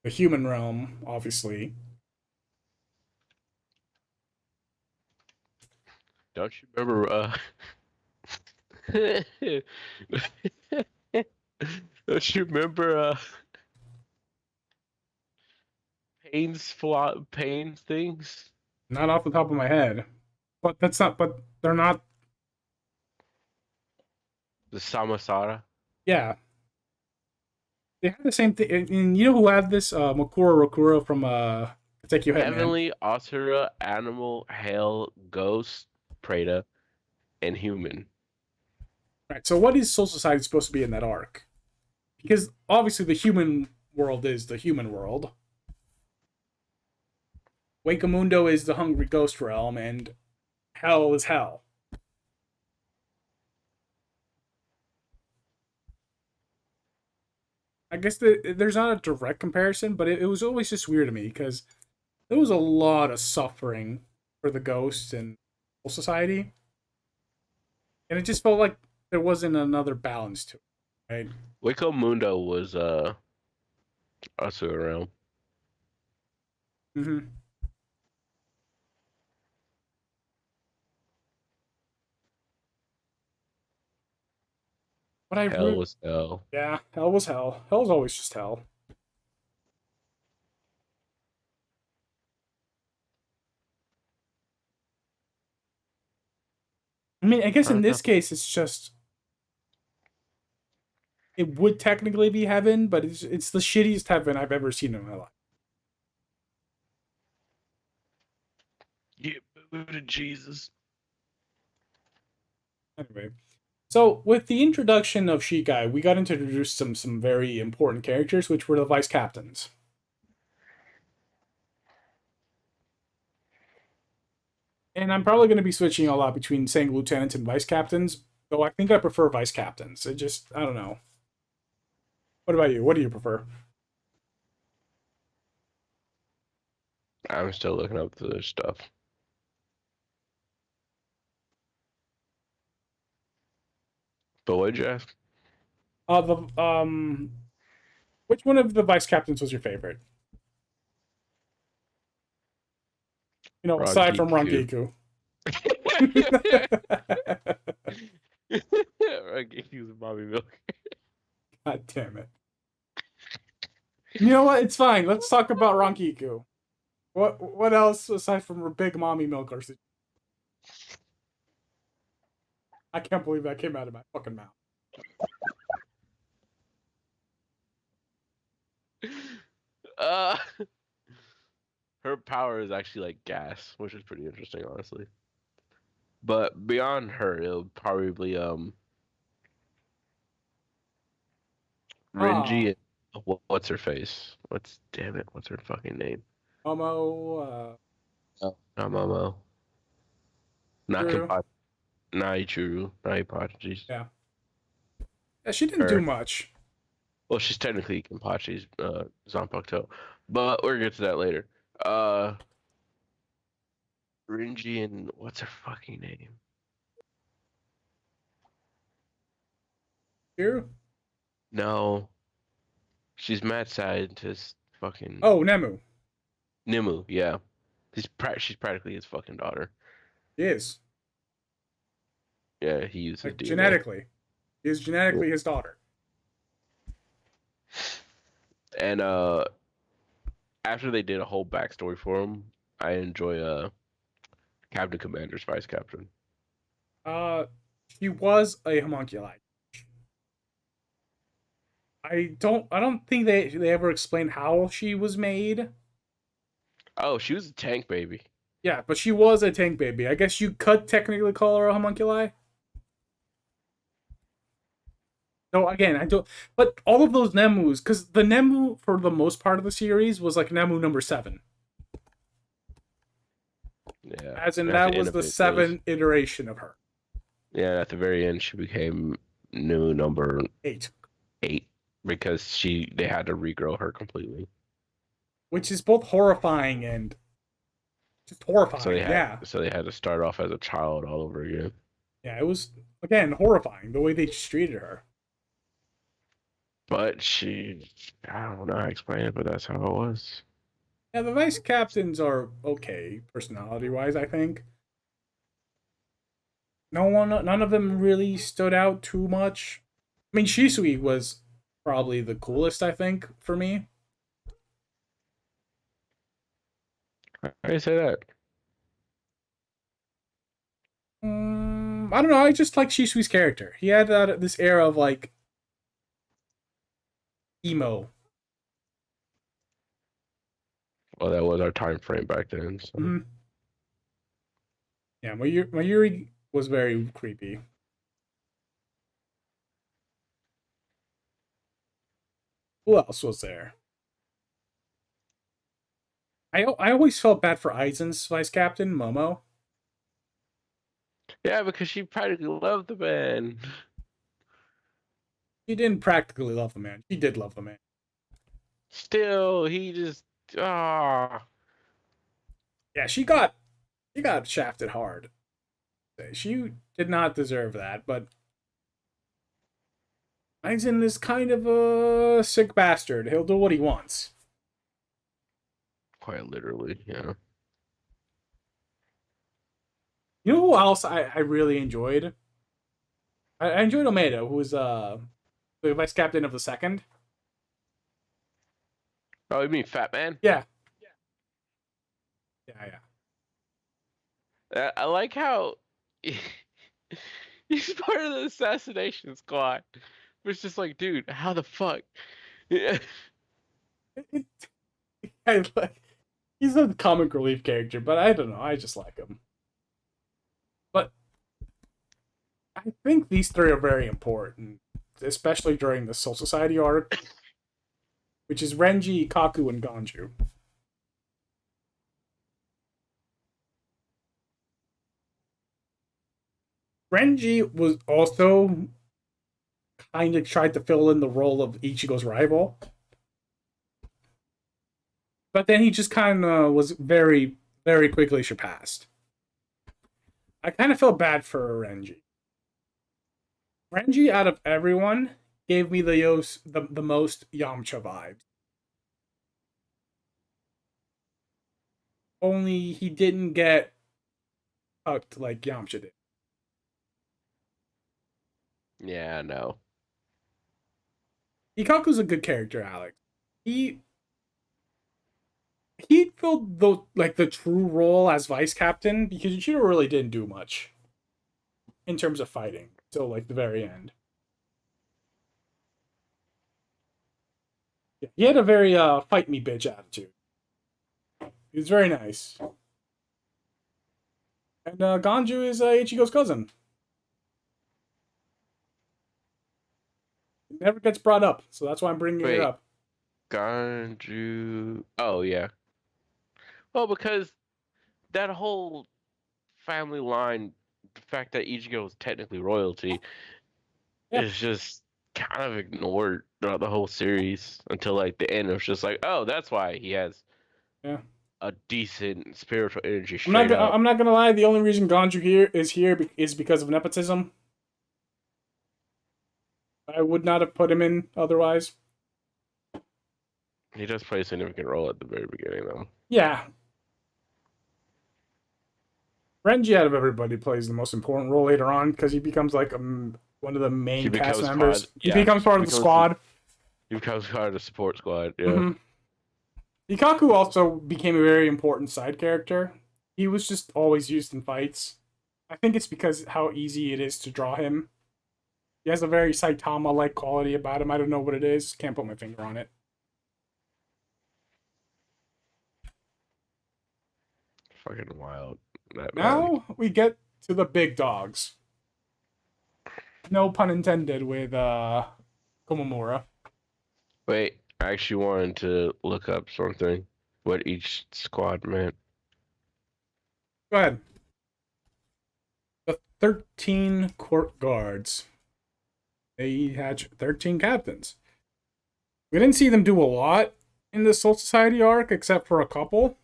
the human realm, obviously. Don't you remember? Don't you remember? Pain things. Not off the top of my head, but that's not. But they're not. The Samasara. Yeah, they have the same thing. And you know who had this? Makura Rokura from Take You Hitman. Heavenly, Asura, Animal, Hell, Ghost, Preta, and Human. Right. So what is Soul Society supposed to be in that arc? Because obviously the human world is the human world. Wakamundo is the hungry ghost realm, and hell is hell. I guess there's not a direct comparison, but it was always just weird to me because there was a lot of suffering for the ghosts and Soul Society, and it just felt like there wasn't another balance to it, right? Wicco Mundo was Asura realm. Mm-hmm. But Hell was hell. yeah, hell was hell. Hell was always just hell. I mean, I guess I in don't know. this case, it's just it would technically be heaven, but it's the shittiest heaven I've ever seen in my life. Yeah, boo to Jesus. Anyway, so with the introduction of Shikai, we got introduced some very important characters, which were the vice captains. And I'm probably going to be switching a lot between saying lieutenants and vice captains, though I think I prefer vice captains. It just I don't know. What about you? What do you prefer? I'm still looking up the stuff. But what'd you ask? The which one of the vice captains was your favorite? You know, aside from Rangiku. Rangiku. Rangiku's Bobby Milk. God damn it. You know what? It's fine. Let's talk about Rangiku. What else aside from Big Mommy Milkers? I can't believe that came out of my fucking mouth. Uh, her power is actually like gas, which is pretty interesting, honestly. But beyond her, it'll probably Ah, Renji and what's her face? What's her fucking name? Momo, Oh. Not Momo. Not Drew. Kampachi. Not Ichuru. Not Ipachiji. Yeah. Yeah, she didn't do Her. much. Well, she's technically Kampachi's Zanpakuto, but we'll get to that later. Uh, Renji and what's her fucking name? Drew? No, she's mad scientist. Fucking Oh, Nemu. Nimue. Yeah, she's practically his fucking daughter. He is. Yeah, he used his Like, DNA. genetically. He is genetically his daughter. And after they did a whole backstory for him, I enjoy Captain Commander's vice captain. Uh, he was a homunculi. I don't think they ever explained how she was made. Oh, she was a tank baby. Yeah, but she was a tank baby. I guess you could technically call her a homunculi. No, again, I don't. But all of those Nemus, because the Nemu for the most part of the series was like Nemu number 7, Yeah. as in They have to that was the innovate those. 7th iteration of her. Yeah, at the very end, she became new number 8, 8 because they had to regrow her completely. which is both horrifying and just horrifying. Yeah, So they had to start off as a child all over again. yeah, it was again horrifying the way they just treated her. But I don't know how to explain it, but that's how it was. Yeah, the vice captains are okay personality wise. I think none of them really stood out too much. I mean, Shisui was probably the coolest. I think for me. How do you say that? I don't know. I just like Shisui's character. He had this era of like emo. Well, that was our time frame back then. So. Mm-hmm. Yeah, Mayuri was very creepy. Who else was there? I always felt bad for Aizen's vice captain, Momo. Yeah, because she practically loved the man. She didn't practically love the man. She did love the man. Still, he just ah. Yeah, she got shafted hard. She did not deserve that, but Aizen is kind of a sick bastard. He'll do what he wants. Quite literally, yeah. You know who else I really enjoyed? I enjoyed Omeda, who was the vice captain of the second. Oh, you mean Fat Man? Yeah, yeah. I like how he's part of the assassination squad. It's just like, dude, how the fuck? Yeah. It, I like he's a comic relief character, but I don't know. I just like him. But I think these three are very important, especially during the Soul Society arc, which is Renji, Kaku, and Ganju. Renji was also kind of tried to fill in the role of Ichigo's rival, but then he just kind of was very, very quickly surpassed. I kind of felt bad for Renji. Renji, out of everyone, gave me the most Yamcha vibes. Only he didn't get fucked like Yamcha did. Yeah, no. Ikaku's a good character, Alex. He he filled the true role as vice captain because Ichiro really didn't do much in terms of fighting till like the very end. Yeah, he had a very fight me bitch attitude. He was very nice. And Ganju is Ichigo's cousin. It never gets brought up, so that's why I'm bringing it Wait, up. Ganju. Oh yeah. Well, because that whole family line, the fact that Ichigo is technically royalty, Yeah, is just kind of ignored throughout the whole series until like the end. It was just like, oh, that's why he has yeah. a decent spiritual energy straight up. I'm not gonna lie. The only reason Ganju here is because of nepotism. I would not have put him in otherwise. He does play a significant role at the very beginning, though. Yeah, Renji out of everybody plays the most important role later on because he becomes like one of the He main cast becomes members. pod. He Yeah, becomes part of the squad. he becomes part of the support squad. Yeah. Mm-hmm. Ikaku also became a very important side character. He was just always used in fights. I think it's because how easy it is to draw him. He has a very Saitama-like quality about him. I don't know what it is. Can't put my finger on it. Fucking wild. That man. Now we get to the big dogs. No pun intended with Komamura. Wait, I actually wanted to look up something. What each squad meant. Go ahead. The 13 court guards. They had 13 captains. We didn't see them do a lot in the Soul Society arc, except for a couple.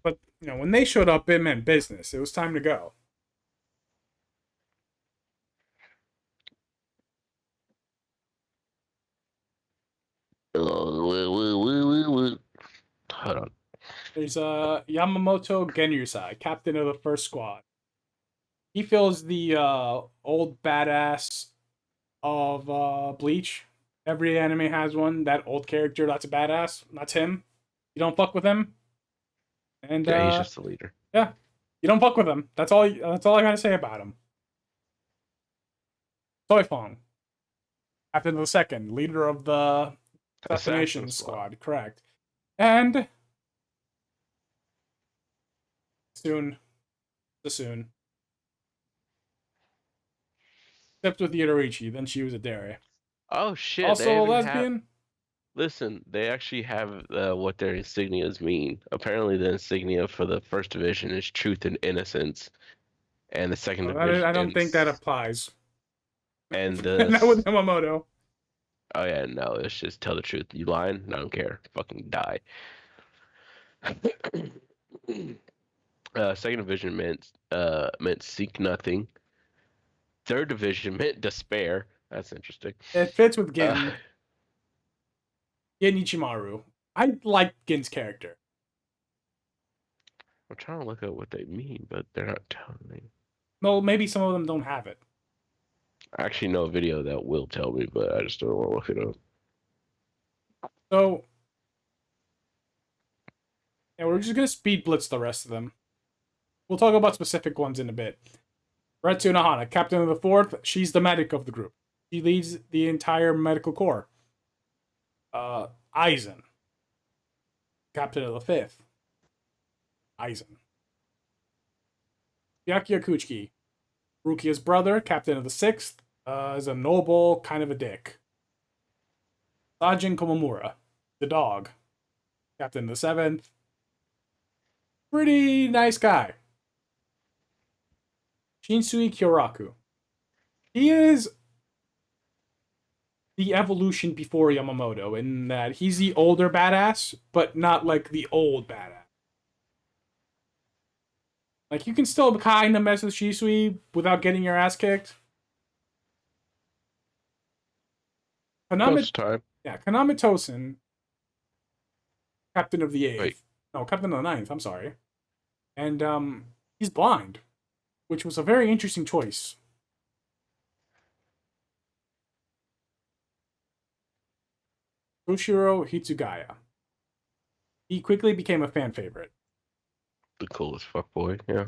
But, when they showed up, it meant business. It was time to go. Hold on. There's Yamamoto Genyusai, captain of the first squad. He feels the old badass of Bleach. Every anime has one. That old character that's a badass. That's him. You don't fuck with him. And Yeah, he's just the leader. Yeah, you don't fuck with him. That's all I gotta say about him. Toifong, captain of the second, leader of the assassination squad. Correct. And soon. Except with Yorichi, then she was a dairy. Oh shit! Also a lesbian. Listen, they actually have what their insignias mean. Apparently, the insignia for the first division is truth and innocence, and the second division. I don't think that applies. And not with Yamamoto. Oh yeah, no, it's just tell the truth. You lying? I don't care. Fucking die. Second division meant seek nothing. Third division meant despair. That's interesting. It fits with Gin. Gin Ichimaru. I like Gin's character. I'm trying to look at what they mean, but they're not telling me. No, maybe some of them don't have it. I actually know a video that will tell me, but I just don't want to look it up. So, yeah, we're just gonna speed blitz the rest of them. We'll talk about specific ones in a bit. Retsu Nahana, captain of the fourth. She's the medic of the group. She leads the entire medical corps. Aizen, captain of the fifth. Aizen. Byakuya Kuchiki, Rukia's brother, captain of the sixth, is a noble, kind of a dick. Sajin Komamura, the dog, captain of the seventh. Pretty nice guy. Shinsui Kyoraku. He is the evolution before Yamamoto in that he's the older badass, but not like the old badass. Like, you can still kind of mess with Shisui without getting your ass kicked. Kaname Tosen, captain of the eighth. Wait. No, captain of the ninth, I'm sorry. And he's blind, which was a very interesting choice. Toshiro Hitsugaya. He quickly became a fan favorite. The coolest fuckboy, yeah.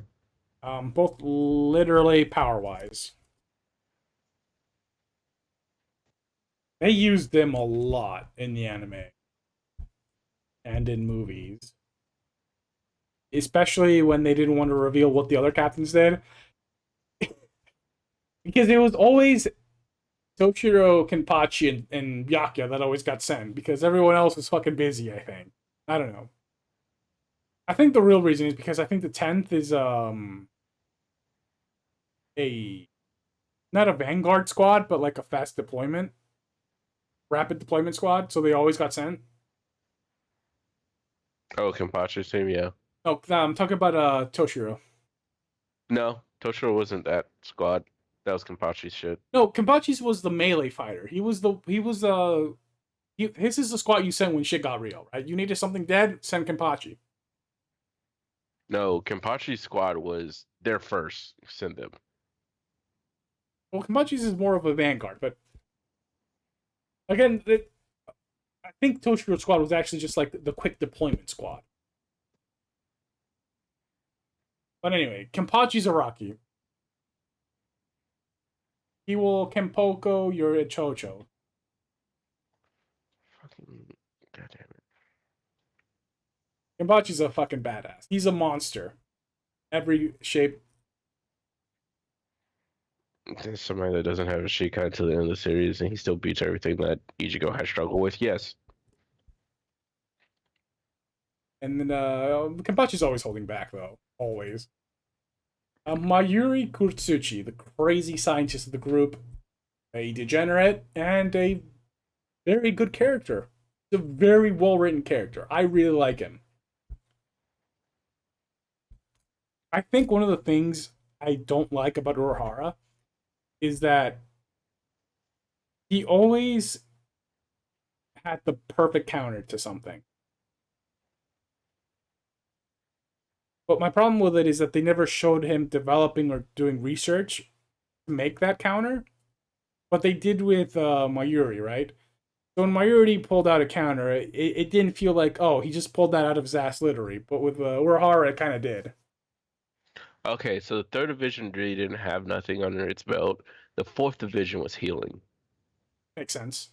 Both literally power-wise. They used them a lot in the anime. And in movies. Especially when they didn't want to reveal what the other captains did. Because it was always Toshiro, Kampachi, and Byakuya that always got sent. Because everyone else was fucking busy, I think. I don't know. I think the real reason is because I think the 10th is not a vanguard squad, but like a fast deployment, rapid deployment squad. So they always got sent. Oh, Kampachi's team, yeah. No, I'm talking about Toshiro. No, Toshiro wasn't that squad. That was Kampachi's shit. No, Kampachi's was the melee fighter. His is the squad you sent when shit got real, right? You needed something dead, send Kampachi. No, Kampachi's squad was their first. Send them. Well, Kampachi's is more of a vanguard, but again, I think Toshiro's squad was actually just like the quick deployment squad. But anyway, Kampachi's Araki. He will Kempoko Yorichocho. Fucking goddamn it. Kampachi's a fucking badass. He's a monster. Every shape. There's somebody that doesn't have a Shikai until the end of the series, and he still beats everything that Ichigo has struggled with. Yes. And then Kampachi's always holding back, though. Always. Yuri Kurotsuchi, the crazy scientist of the group, a degenerate and a very good character. He's a very well written character. I really like him. I think one of the things I don't like about Urahara is that he always had the perfect counter to something. But my problem with it is that they never showed him developing or doing research to make that counter. But they did with Mayuri, right? So when Mayuri pulled out a counter, it didn't feel like, oh, he just pulled that out of his ass literally. But with Urahara, it kind of did. Okay, so the third division really didn't have nothing under its belt. The fourth division was healing. Makes sense.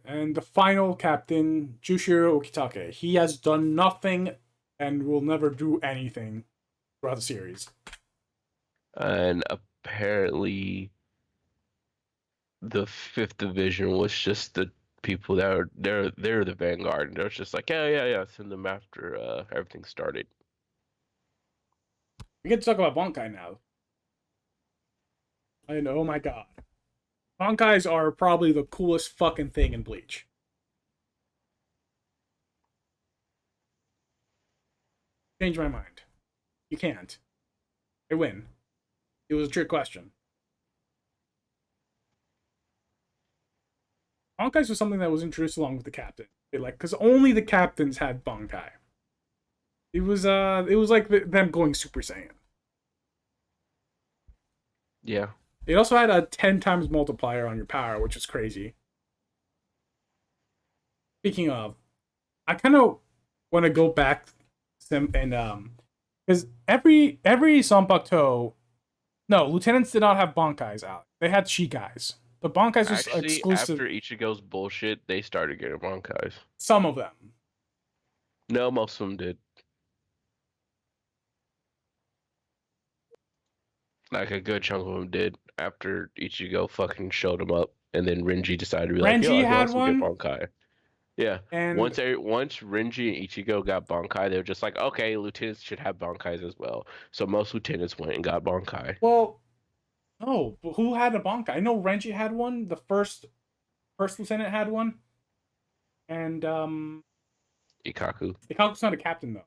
And the final captain, Jushiro Okitake. He has done nothing and will never do anything throughout the series. And apparently the fifth division was just the people that are they're the vanguard, and they're just like, yeah, send them after everything started. We get to talk about Bankai now. And oh my god. Bankais are probably the coolest fucking thing in Bleach. Change my mind. You can't. They win. It was a trick question. Bankais was something that was introduced along with the captain. Because only the captains had Bankai. It was like them going Super Saiyan. Yeah. It also had a 10 times multiplier on your power, which is crazy. Speaking of, I kind of want to go back and because every Sanpakuto, no, lieutenants did not have Bankais out. They had Shikais. But Bankais was Actually, exclusive. after Ichigo's bullshit, they started getting Bankais. Some of them. No, most of them did. Like a good chunk of them did after Ichigo fucking showed them up, and then Renji decided to be like, yo, Renji I can had also get one, Bankai. Yeah. and Once Renji and Ichigo got Bankai, they were just like, okay, lieutenants should have Bankais as well. So most lieutenants went and got Bankai. well, no, but who had a Bankai? I know Renji had one. The first lieutenant had one, and Ikaku. Ikaku's not a captain though,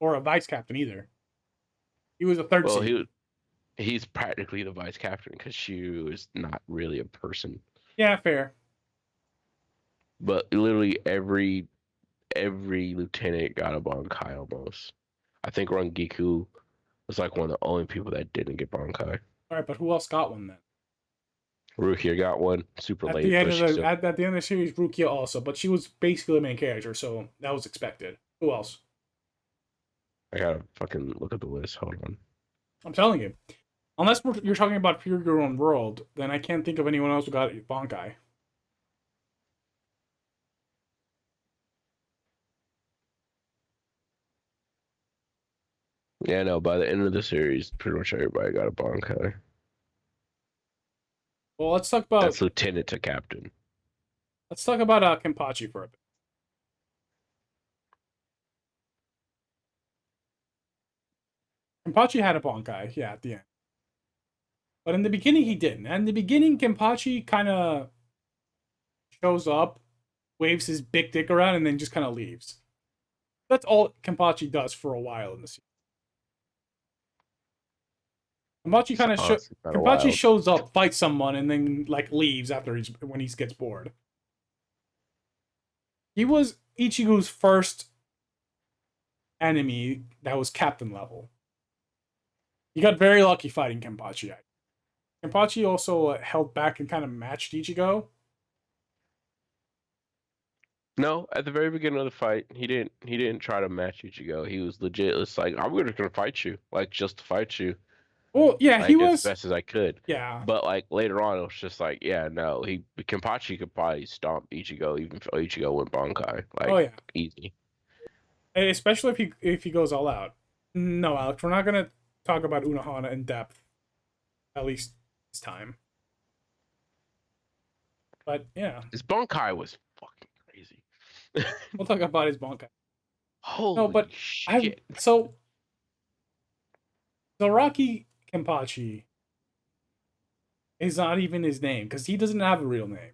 or a vice captain either. He was a third Well, seed. he's practically the vice captain because Shu is not really a person. Yeah, fair. But literally every lieutenant got a Bankai almost. I think Rangiku was like one of the only people that didn't get Bankai. All right, but who else got one then? Rukia got one super At late, the end but of she the still. at the end of the series, Rukia also, but she was basically the main character, so that was expected. Who else? I gotta fucking look at the list. Hold on. I'm telling you, unless you're talking about pure your own world, then I can't think of anyone else who got Bankai. Yeah, no. By the end of the series, pretty much everybody got a Bankai. Well, let's talk about That's lieutenant to captain. Kampachi for a bit. Kampachi had a Bankai, yeah, at the end. But in the beginning, he didn't. And in the beginning, Kampachi kind of shows up, waves his big dick around, and then just kind of leaves. That's all Kampachi does for a while in the series. Kampachi shows up, fights someone, and then like leaves after when he gets bored. He was Ichigo's first enemy that was captain level. He got very lucky fighting Kampachi. Kampachi also held back and kind of matched Ichigo. No, at the very beginning of the fight, he didn't try to match Ichigo. He was legit. It's like I'm just gonna fight you, like just to fight you. Well, yeah, he like as was. best as I could. Yeah. But like later on, it was just like, yeah, no, Kampachi could probably stomp Ichigo even if Ichigo went Bankai, Oh like yeah. easy. Especially if he goes all out. No, Alex, we're not gonna talk about Unohana in depth. At least this time. But yeah, His Bankai was fucking crazy. we'll talk about his Bankai. No, Holy but I shit. so Zaraki Kenpachi is not even his name because he doesn't have a real name.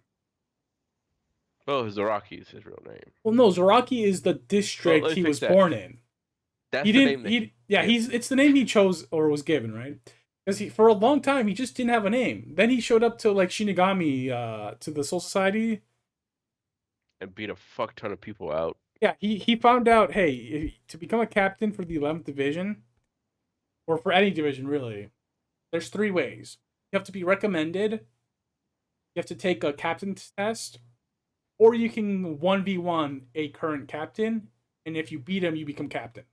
Oh, Zaraki is his real name. Well, no, Zaraki is the Well, let district me he was fix that. born in. He That's the didn't. name that He yeah. gives. It's the name he chose or was given, right? Because for a long time he just didn't have a name. Then he showed up to like Shinigami, to the Soul Society. And beat a fuck ton of people out. Yeah, he found out, hey, to become a captain for the 11th division, or for any division really, there's three ways. You have to be recommended, you have to take a captain's test, or you can 1v1 a current captain, and if you beat him, you become captain.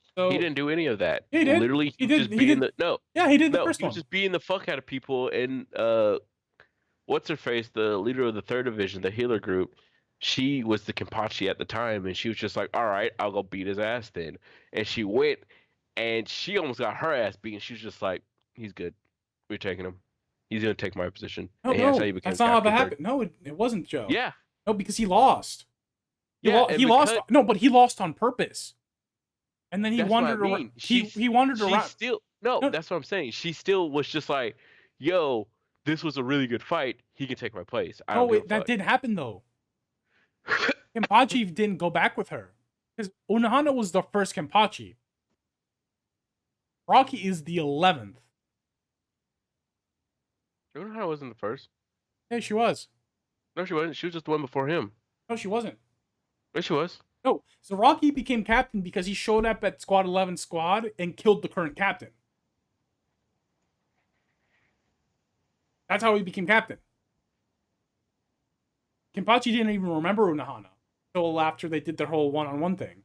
He So didn't do any of that. he did. Literally, he He was did. just He being did. the no, Yeah, he did the no. first He was one. just being the fuck out of people. And what's her face, the leader of the third division, the healer group. She was the Kenpachi at the time, and she was just like, "All right, I'll go beat his ass then." And she went, and she almost got her ass beaten. She was just like, "He's good. We're taking him. He's gonna take my position." No, And that's how no, he became that's not how that captain third. happened. No, it wasn't Joe. Yeah, No, because he lost. yeah, He and lost. because No, but he lost on purpose. And then he that's what I wandered around. mean. He wandered She around. still no, No, that's what I'm saying. She still was just like, "Yo, this was a really good fight. He can take my place. I don't no, give a that fuck." didn't happen though. Kenpachi didn't go back with her because Unohana was the first Kenpachi. Rocky is the 11th. Unohana wasn't the first. Yeah, she was. No, she wasn't. She was just the one before him. No, she wasn't. Yes, she was. No, so Rocky became captain because he showed up at Squad 11 squad and killed the current captain. That's how he became captain. Kenpachi didn't even remember Unohana until after they did their whole one-on-one thing.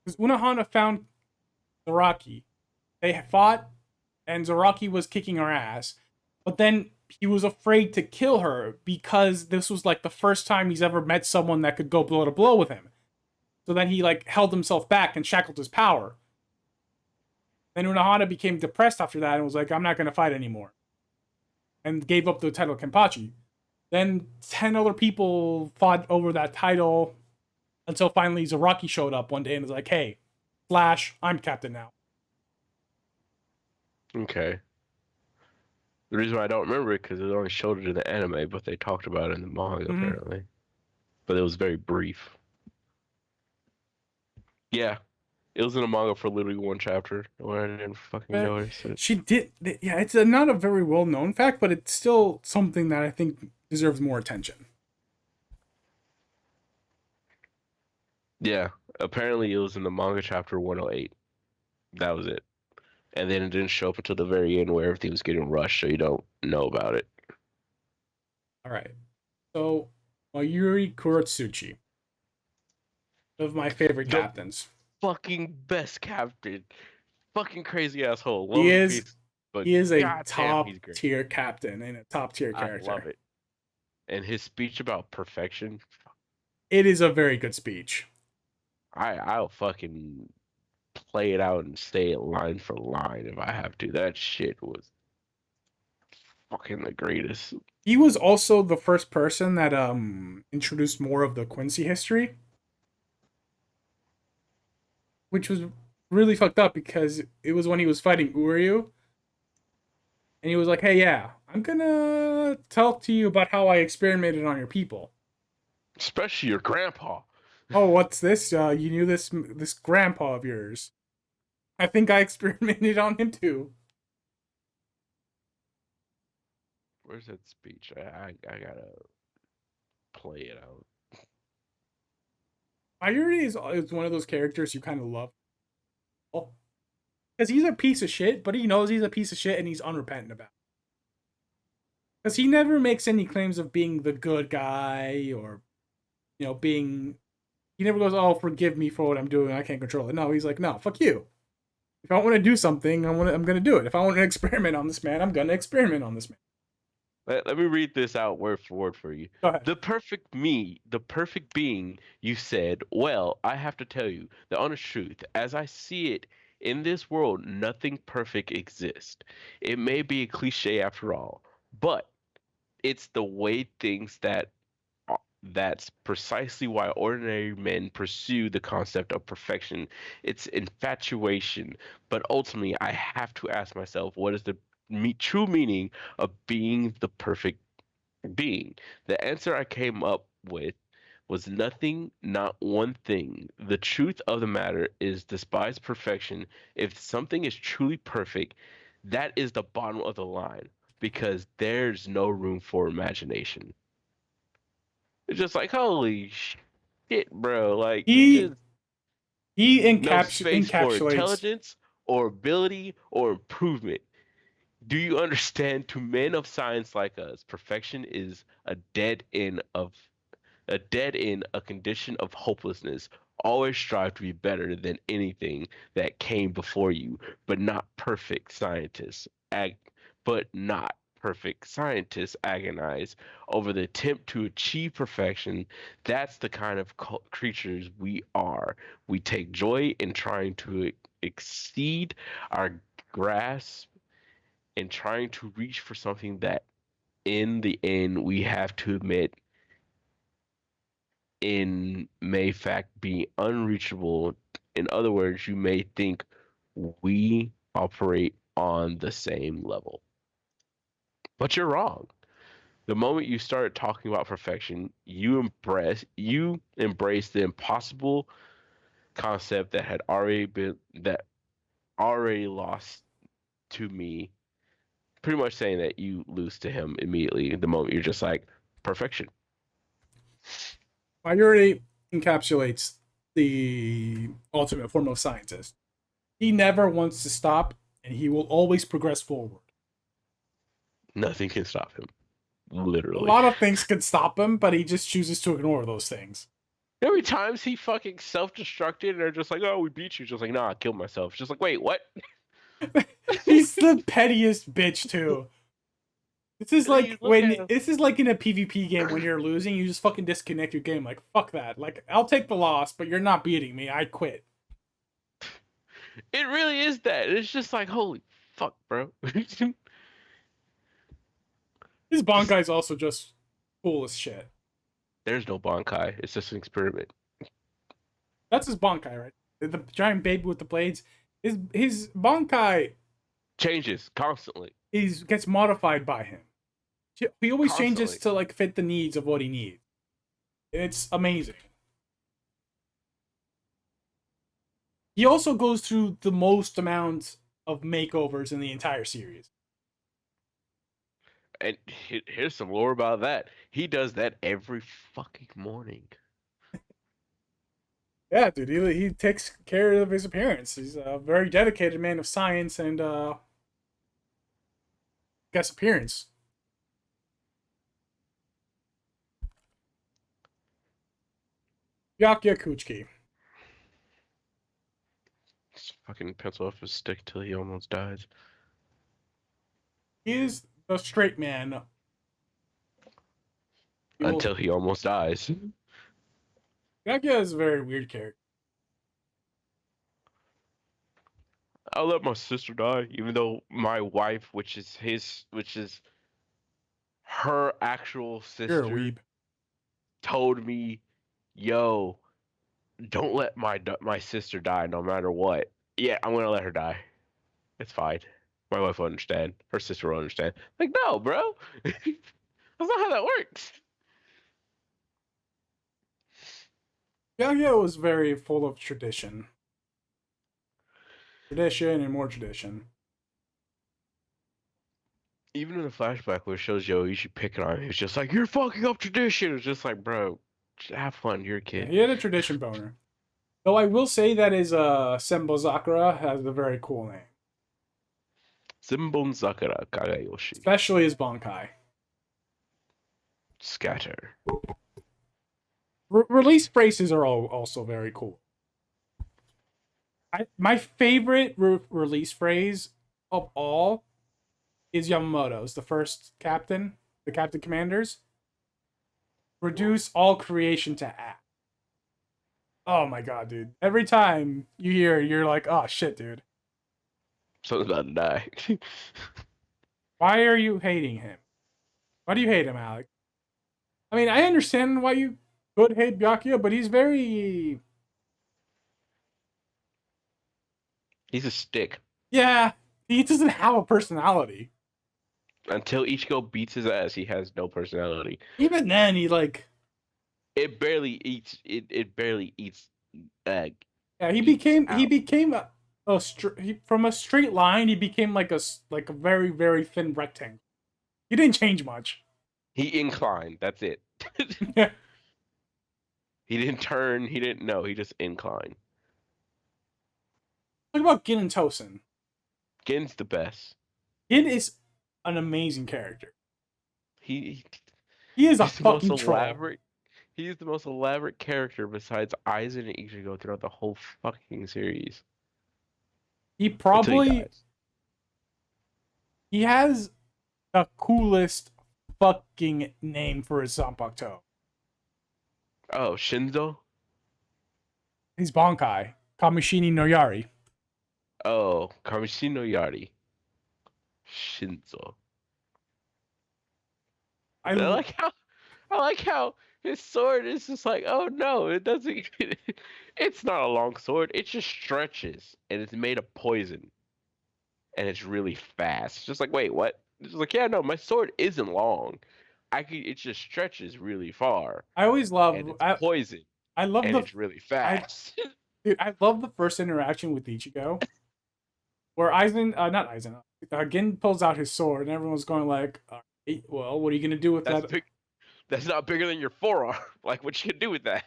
Because Unohana found Zaraki. They fought, and Zaraki was kicking her ass. But then he was afraid to kill her because this was like the first time he's ever met someone that could go blow to blow with him. So then he like held himself back and shackled his power. Then Unohana became depressed after that and was like, I'm not going to fight anymore. And gave up the title Kenpachi. Then 10 other people fought over that title until finally Zaraki showed up one day and was like, hey, Flash, I'm captain now. Okay. The reason why I don't remember it because it only showed it in the anime, but they talked about it in the manga apparently. But it was very brief. Yeah, it was in the manga for literally one chapter where I didn't fucking notice it. She did, yeah, it's not a very well known fact, but it's still something that I think deserves more attention. Yeah, apparently it was in the manga chapter 108. That was it. And then it didn't show up until the very end where everything was getting rushed, so you don't know about it. All right. So, Yuri Kurotsuchi, one of my favorite The captains. fucking best captain. Fucking crazy asshole. Love He his is face, but he is a goddamn, he's top great. tier captain and a top tier I character. love it. And his speech about perfection, It is a very good speech. I'll fucking play it out and say it line for line if I have to. That shit was fucking the greatest. He was also the first person that introduced more of the Quincy history, which was really fucked up because it was when he was fighting Uryu, and he was like, "Hey, yeah, I'm gonna talk to you about how I experimented on your people." Especially your grandpa. Oh, what's this? You knew this grandpa of yours? I think I experimented on him too. Where's that speech? I gotta play it out. Mayuri is one of those characters you kind of love. Because he's a piece of shit, but he knows he's a piece of shit and he's unrepentant about it. Because he never makes any claims of being the good guy or being. He never goes, "Oh, forgive me for what I'm doing. I can't control it." No, he's like, "No, fuck you. If I want to do something, I'm gonna do it. If I want to experiment on this man, I'm gonna experiment on this man." Let me read this out word for word for you. Go ahead. The perfect me, the perfect being, you said, well, I have to tell you the honest truth. As I see it, in this world, nothing perfect exists. It may be a cliche after all, but it's the way things that's precisely why ordinary men pursue the concept of perfection. It's infatuation, but ultimately I have to ask myself, what is the true meaning of being the perfect being? The answer I came up with was nothing, not one thing. The truth of the matter is despise perfection. If something is truly perfect, that is the bottom of the line because there's no room for imagination. It's just like, holy shit, bro. Like, you He just he no space for encapsulates. intelligence or ability or improvement. Do you understand? To men of science like us, perfection is a dead end, a condition of hopelessness. Always strive to be better than anything that came before you, but not perfect scientists. But not perfect scientists agonize over the attempt to achieve perfection. That's the kind of creatures we are. We take joy in trying to exceed our grasp and trying to reach for something that in the end we have to admit in may fact be unreachable. In other words, you may think we operate on the same level, but you're wrong. The moment you start talking about perfection, you embrace the impossible concept that already lost to me. Pretty much saying that you lose to him immediately the moment you're just like perfection. Priority encapsulates the ultimate form of scientist. He never wants to stop, and he will always progress forward. Nothing can stop him, A literally. lot of things could stop him, but he just chooses to ignore those things. How many times he fucking self-destructed and they're just like, oh, we beat you. Just like, nah, I killed myself. It's just like, wait, what? He's the pettiest bitch too. This is And then you like look when at him. this is like in a PvP game when you're losing, you just fucking disconnect your game. Like fuck that. Like I'll take the loss, but you're not beating me. I quit. It really is that. It's just like, holy fuck, bro. His Just Bankai's also just cool as shit. there's no Bankai. It's just an experiment. That's his Bankai, right? The giant baby with the blades. His Bankai Changes constantly. is gets modified by him. He always changes Constantly. to like fit the needs of what he needs. It's amazing. He also goes through the most amount of makeovers in the entire series. And here's some lore about that. He does that every fucking morning. Yeah, dude, he takes care of his appearance. He's a very dedicated man of science and guess appearance. Byakuya Kuchiki. Just fucking pencil off his stick till he almost dies. He is the straight man. You'll, Until he almost dies. Byakuya is a very weird character. I'll let my sister die, even though my wife, which is her actual You're a sister, weeb. told me, "Yo, don't let my sister die, no matter what." Yeah, I'm gonna let her die. It's fine. My wife will understand. Her sister will understand. Like, no, bro, that's not how that works. Byakuya was very full of tradition. Tradition and more tradition. Even in the flashback where it shows Yo, you should pick it on him, he's just like, "You're fucking up tradition." It's just like, bro, just have fun. You're a Yeah, kid. he had a tradition boner. Though I will say that his Sembo Zakura has a very cool name. Zimbun Sakura Kagayoshi. Especially his Bankai. Scatter. Release phrases are also very cool. My favorite release phrase of all is Yamamoto's, the first captain, the captain commanders. Reduce all creation to act. Oh my god, dude. Every time you hear it, you're like, oh shit, dude. Someone's about to die. Why are you hating him? Why do you hate him, Alec? I mean, I understand why you could hate Byakuya, but he's very. He's a stick. Yeah, he doesn't have a personality. Until Ichigo beats his ass, he has no personality. Even then, he like. It barely eats. It barely eats egg. Yeah, Eats he out. became from a straight line. He became like a very very thin rectangle. He didn't change much. He inclined. That's it. Yeah. He didn't turn. He didn't know. He just inclined. Talk about Gin and Tosin. Gen's the best. Gin is an amazing character. He He is a he's the most fucking troll. elaborate. He's the most elaborate character besides Aizen and Ichigo throughout the whole fucking series. He Until he probably dies. he has the coolest fucking name for his Zanpakuto. Oh, Shinzo? He's Bankai. Kamishini no Yari. Oh, Kamishi no Yari. Shinzo. I I like how his sword is just like, oh no, it doesn't it's not a long sword, it just stretches and it's made of poison and it's really fast. It's just like, wait, what? It's just like, yeah, no, my sword isn't long. It just stretches really far I always and love it's poison I love and the it's really I fast. dude, I love the first interaction with Ichigo where not Aizen, Gin pulls out his sword and everyone's going like, well, what are you gonna do with That's that? big. That's not bigger than your forearm. Like, what you can do with that?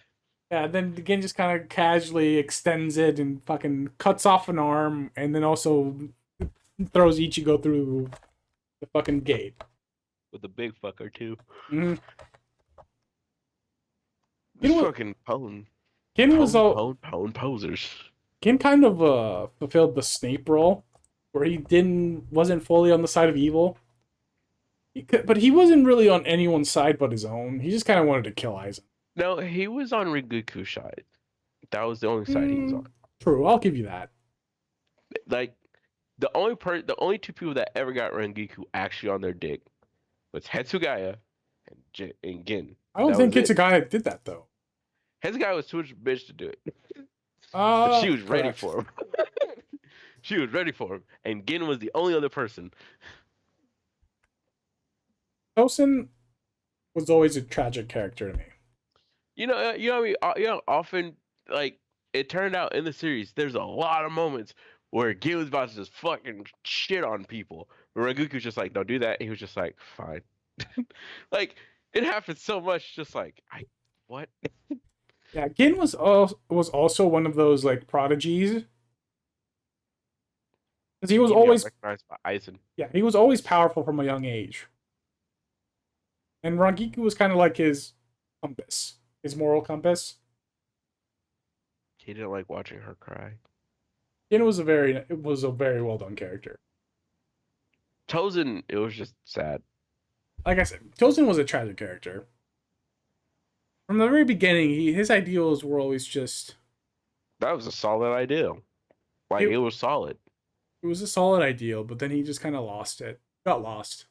Yeah, then Gin just kind of casually extends it and fucking cuts off an arm, and then also throws Ichigo through the fucking gate. With a big fucker too. Mm-hmm. This Gin was fucking pwn. Gin was all Pwn posers. Gin kind of fulfilled the Snape role, where he wasn't fully on the side of evil. But he wasn't really on anyone's side but his own. He just kind of wanted to kill Aizen. No, he was on Rikuku's side. That was the only side he was on. Mm, true, I'll give you that. Like the only two people that ever got Rengoku actually on their dick was Hetsugaya and Gin. I don't That was think it's a it. guy that did that though. Hetsugaya was too much of a bitch to do it, but she was ready Correct. for him. She was ready for him, and Gin was the only other person. Tosin was always a tragic character to me. Often like it turned out in the series, there's a lot of moments where Gil was about to just fucking shit on people. But Rengoku's just like, don't do that. He was just like, fine. Like it happened so much, just like what? Yeah, Gin was also one of those like prodigies because he was He even got always recognized by Aizen. yeah he was always powerful from a young age, and Rangiku was kind of like his compass, his moral compass. He didn't like watching her cry. Gin was a very well done character. Tozen, it was just sad. Like I said, Tosin was a tragic character from the very beginning. His ideals were always just That was a solid idea. Like it. it was solid. It was a solid ideal, but then he just kind of lost it. Got lost.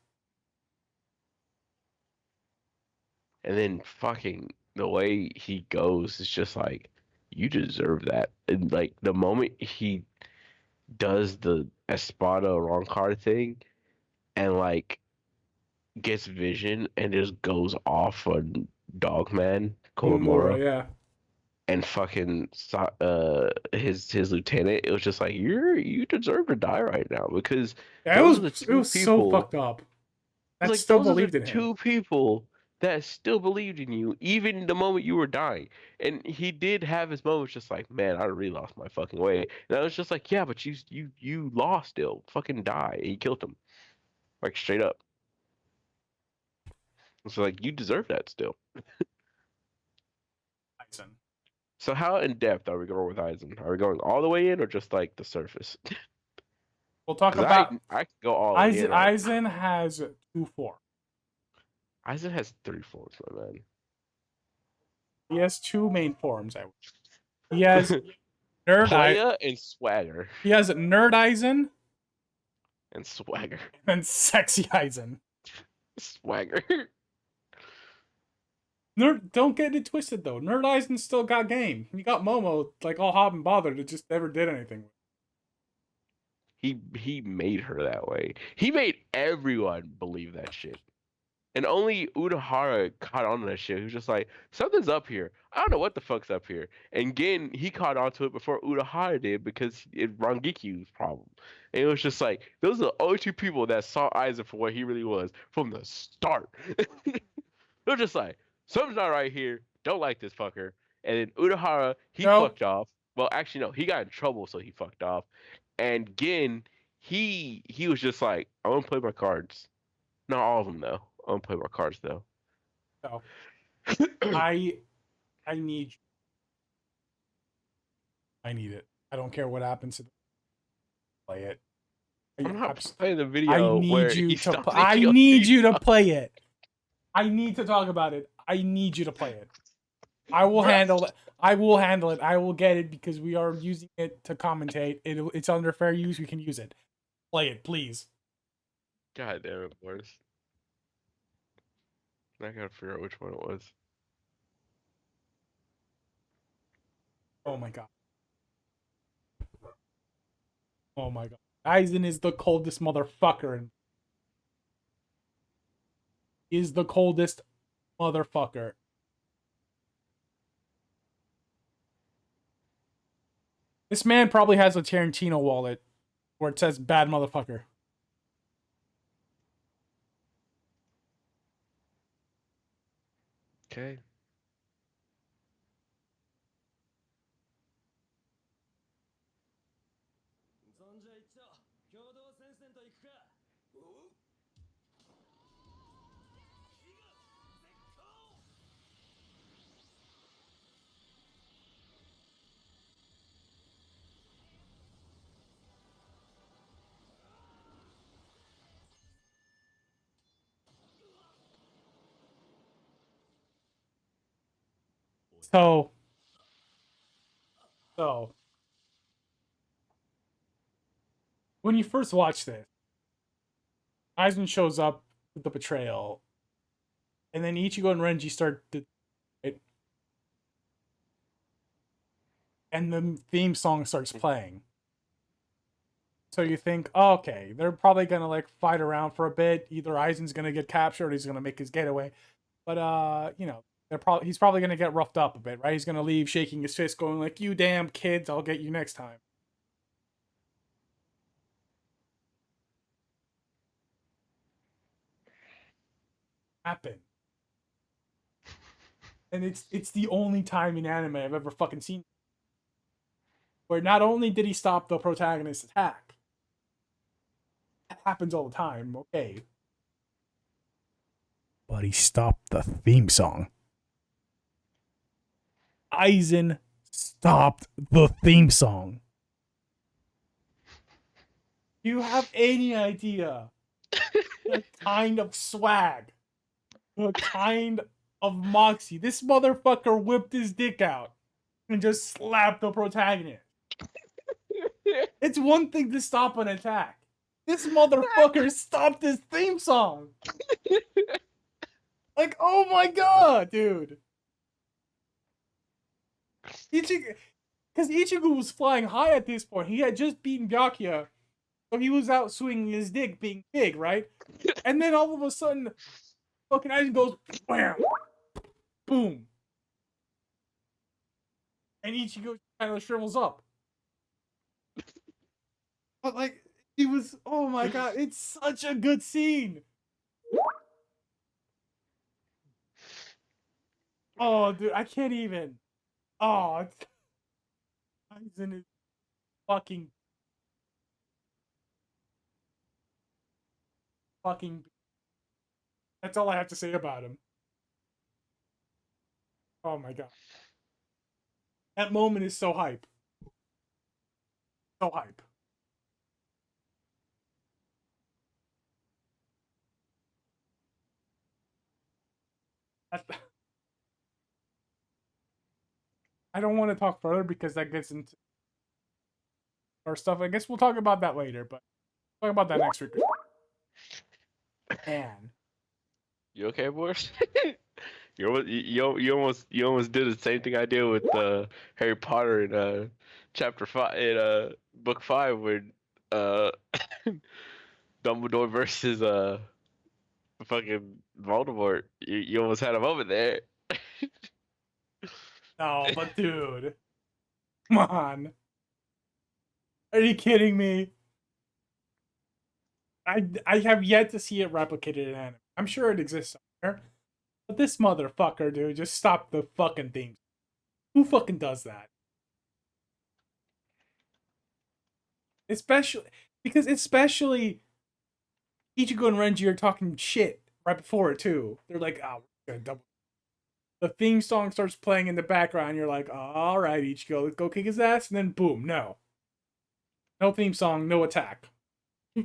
And then fucking the way he goes is just like, you deserve that. And like the moment he does the Espada wrong card thing and like gets vision and just goes off on Dogman Komamura, Komamura yeah. and fucking his lieutenant, it was just like you deserve to die right now because Yeah, those are the it two was so people. fucked up. It's That like still those are the believed in him. two people that still believed in you, even the moment you were dying. And he did have his moments, just like, man, I really lost my fucking way. And I was just like, yeah, but you lost still, fucking die. And he killed him, like straight up. So like, you deserve that still. Aizen. So how in depth are we going with Aizen? Are we going all the way in or just like the surface? We'll talk Because about I can go all the way Aizen. in on Aizen has 2 forms. Aizen has 3 forms, my He has 2 main forms. He has man. nerd I. Playa and swagger. He has nerd Aizen And swagger. and sexy Aizen. Swagger. Nerd, don't get it twisted though. Nerd Aizen still got game. He got Momo like all hot and bothered. It just never did anything. He made her that way. He made everyone believe that shit. And only Udahara caught on to that shit. He was just like, something's up here. I don't know what the fuck's up here. And Gin, he caught on to it before Udahara did because it Rangikyu's problem. And it was just like, those are the only 2 people that saw Aizen for what he really was from the start. They're just like, something's not right here. Don't like this fucker. And then Udahara, he No, fucked off. Well, actually, no, he got in trouble, so he fucked off. And Gin, he was just like, I want to play my cards. Not all of them though. I want to play my cards though. no. I need. I need it. I don't care what happens to play it. I'm not Abs- playing the I video need where you he to. stopped I making a need theme you to song. play it. I need to talk about it. I need you to play it. I will Bruh. handle it. I will handle it. I will get it because we are using it to commentate. It's under fair use. We can use it. Play it, please. God damn it, Boris. I gotta figure out which one it was. Oh my god. Oh my god. Aizen is the coldest motherfucker. And is the coldest motherfucker. This man probably has a Tarantino wallet where it says bad motherfucker. Okay. So, so when you first watch this, Aizen shows up with the betrayal, and then Ichigo and Renji start it, and the theme song starts playing. So you think, oh, okay, they're probably gonna like fight around for a bit. Either Aizen's gonna get captured, or he's gonna make his getaway. But you know, he's probably gonna get roughed up a bit, right? He's gonna leave shaking his fist, going like, "You damn kids, I'll get you next time." Happen. And it's the only time in anime I've ever fucking seen where not only did he stop the protagonist's attack, that happens all the time, okay, but he stopped the theme song. Aizen stopped the theme song. Do you have any idea the kind of swag, the kind of moxie? This motherfucker whipped his dick out and just slapped the protagonist. It's one thing to stop an attack. This motherfucker stopped his theme song. Like, oh my god, dude. Because Ichigo was flying high at this point. He had just beaten Byakuya, so he was out swinging his dick, being big, right? And then all of a sudden, fucking Aizen goes, wham, boom. And Ichigo kind of shrivels up. But like, he was, oh my god, it's such a good scene. Oh, dude, I can't even. Oh, Aizen is fucking, fucking. That's all I have to say about him. Oh my god. That moment is so hype. So hype. I don't want to talk further because that gets into our stuff. I guess we'll talk about that later, but talk about that next week. Man. You okay, boys? You almost did the same thing I did with Harry Potter in chapter 5 in book 5 when uh Dumbledore versus fucking Voldemort. You almost had a moment there. No, but dude. Come on. Are you kidding me? I have yet to see it replicated in anime. I'm sure it exists somewhere. But this motherfucker, dude, just stop the fucking theme. Who fucking does that? Especially Ichigo and Renji are talking shit right before it too. They're like, "Oh, we're gonna double." The theme song starts playing in the background. You're like, "All right, Ichigo, let's go kick his ass." And then boom, no theme song, no attack.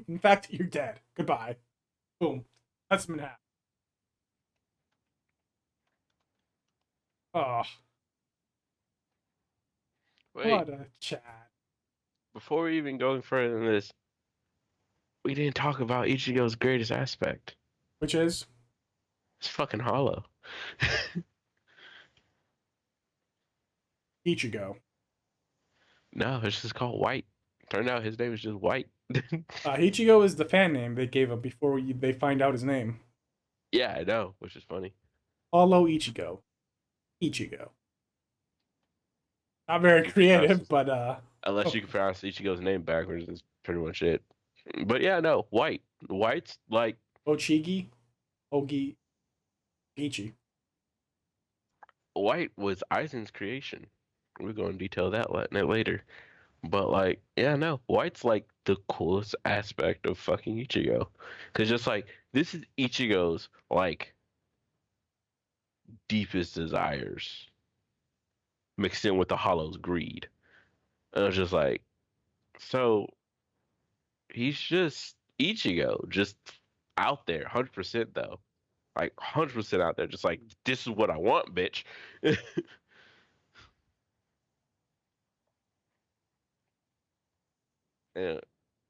In fact, you're dead. Goodbye. Boom. That's been half. Oh, Wait, what a chat. before we even going further than this, we didn't talk about Ichigo's greatest aspect. Which is? It's fucking hollow. Ichigo. No, it's just called White. Turned out his name is just White. Ichigo is the fan name they gave up before they find out his name. Yeah, I know, which is funny. Hollow Ichigo. Ichigo. Not very creative, but Unless you can pronounce Ichigo's name backwards, that's pretty much it. But yeah, no, White. White's like Ochigi, Ogi, Ichi. White was Aizen's creation. We're going to detail that later. But like, yeah, no, White's like the coolest aspect of fucking Ichigo, because just like this is Ichigo's like deepest desires mixed in with the Hollow's greed. And I was just like, so he's just Ichigo, just out there, 100% though, like 100% out there, just like this is what I want, bitch. And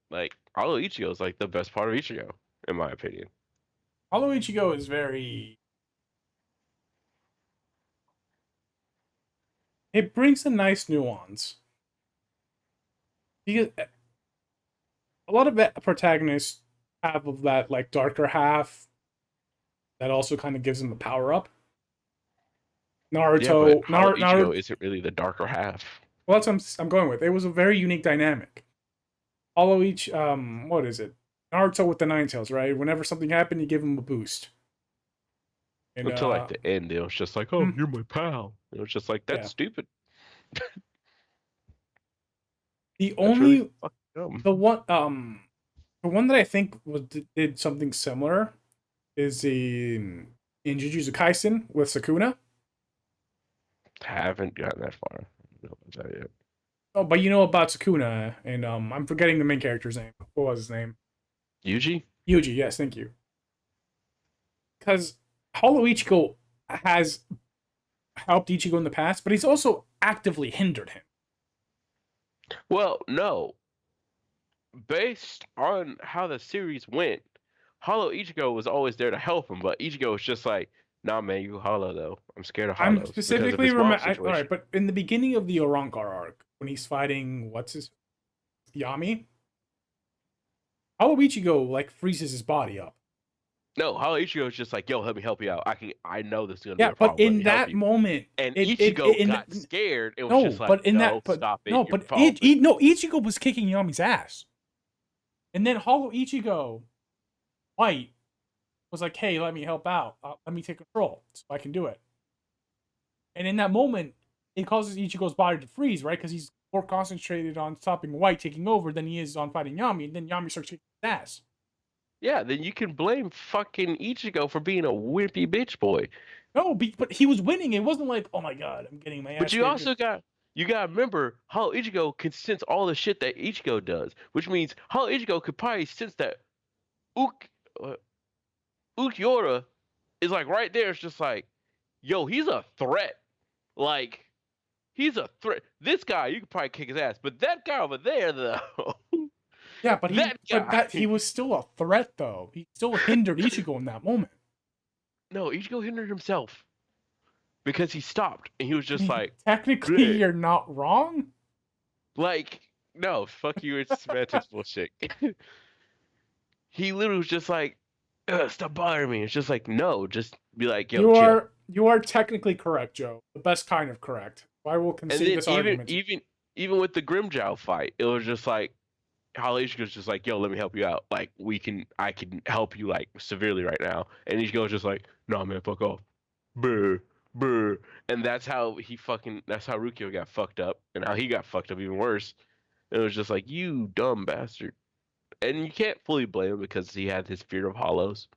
like all of Ichigo is like the best part of Ichigo, in my opinion. Hollow Ichigo is very. It brings a nice nuance. Because a lot of protagonists have of that like darker half that also kind of gives them a power up. Yeah, but Naruto, Hollow Ichigo Naruto. isn't really the darker half. Well, that's what I'm going with. It was a very unique dynamic. Hollow what is it? Naruto with the Nine Tails, right? Whenever something happened, you give him a boost. And Until like the end, it was just like, "Oh, you're my pal." It was just like, "That's yeah. stupid." The That's really only fucking dumb. the one that I think did something similar is in Jujutsu Kaisen with Sukuna. Haven't gotten that far. I don't know about that yet. Oh, but you know about Sukuna, and I'm forgetting the main character's name. What was his name? Yuji? Yuji. Yes, thank you. Because Hollow Ichigo has helped Ichigo in the past, but he's also actively hindered him. Well, no. Based on how the series went, Hollow Ichigo was always there to help him, but Ichigo was just like, "Nah, man, you Hollow though. I'm scared of I'm Hollows because of specifically his mom all situation." right, but in the beginning of the Orankar arc, when he's fighting Yami, Hollow Ichigo like freezes his body up. No, Hollow Ichigo is just like, "Yo, let me help you out. I know this is gonna be Yeah, a but problem. Let in me help that you." moment, And Ichigo got scared. It was no, just like, but in "No, that, but stop it. no, You're but falling." no, Ichigo was kicking Yami's ass, and then Hollow Ichigo, White, was like, "Hey, let me help out. Let me take control, so I can do it." And in that moment, it causes Ichigo's body to freeze, right? Because he's more concentrated on stopping White taking over than he is on fighting Yami. And then Yami starts kicking his ass. Yeah, then you can blame fucking Ichigo for being a wimpy bitch boy. No, but he was winning. It wasn't like, oh my god, I'm getting my But ass you kicked. also got you gotta remember, Hollow Ichigo can sense all the shit that Ichigo does, which means Hollow Ichigo could probably sense that Uk, uh, Ukiora is like right there. It's just like, yo, he's a threat. Like, he's a threat. This guy, you could probably kick his ass, but that guy over there, though, Yeah, but that guy. he was still a threat though. He still hindered Ichigo in that moment. No, Ichigo hindered himself because he stopped and he was just like, Technically, bleh. you're not wrong. Like, no, fuck you, it's semantics bullshit. He literally was just like, stop bothering me. It's just like, no, just be like, yo, chill. You are technically correct, Joe. The best kind of correct. I will And concede then this argument. even with the Grimjow fight, it was just like Hollow Ichigo's just like, yo, let me help you out. Like I can help you like severely right now. And Ichigo's just like, no man, fuck off. Brr, brr. And that's how Rukio got fucked up, and how he got fucked up even worse. It was just like, you dumb bastard. And you can't fully blame him because he had his fear of hollows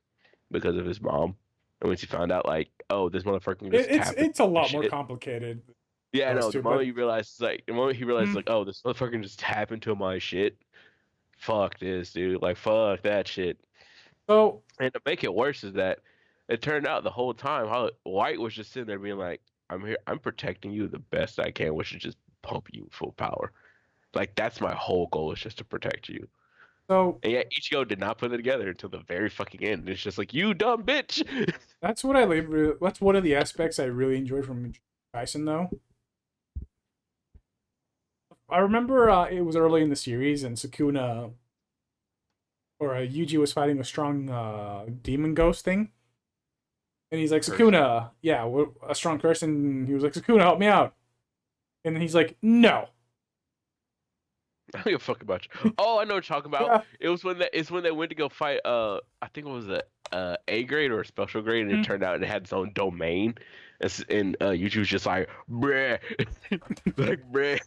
because of his mom. And once he found out, like, oh, this motherfucker can just tap It's a lot more shit. complicated. Yeah, no. The moment he realizes, Mm. like, oh, this motherfucker can just tap into my shit. Fuck this, dude. Like, fuck that shit. So, And to make it worse is that it turned out the whole time how White was just sitting there being like, I'm here, I'm protecting you the best I can, which is just pump you full power. Like, that's my whole goal, is just to protect you. so And yet Ichigo did not put it together until the very fucking end. It's just like, you dumb bitch. that's that's one of the aspects I really enjoyed from Tyson, though. I remember it was early in the series, and Sukuna or Yuji was fighting a strong demon ghost thing, and he's like, Sukuna, yeah, a strong person. He was like, Sukuna, help me out, and then he's like, no. I don't give a fuck about you. Oh, I know what you're talking about. Yeah. It's when they went to go fight I think it was a grade or a special grade, and it turned out it had its own domain. And Yuji was just like, bruh, like bruh.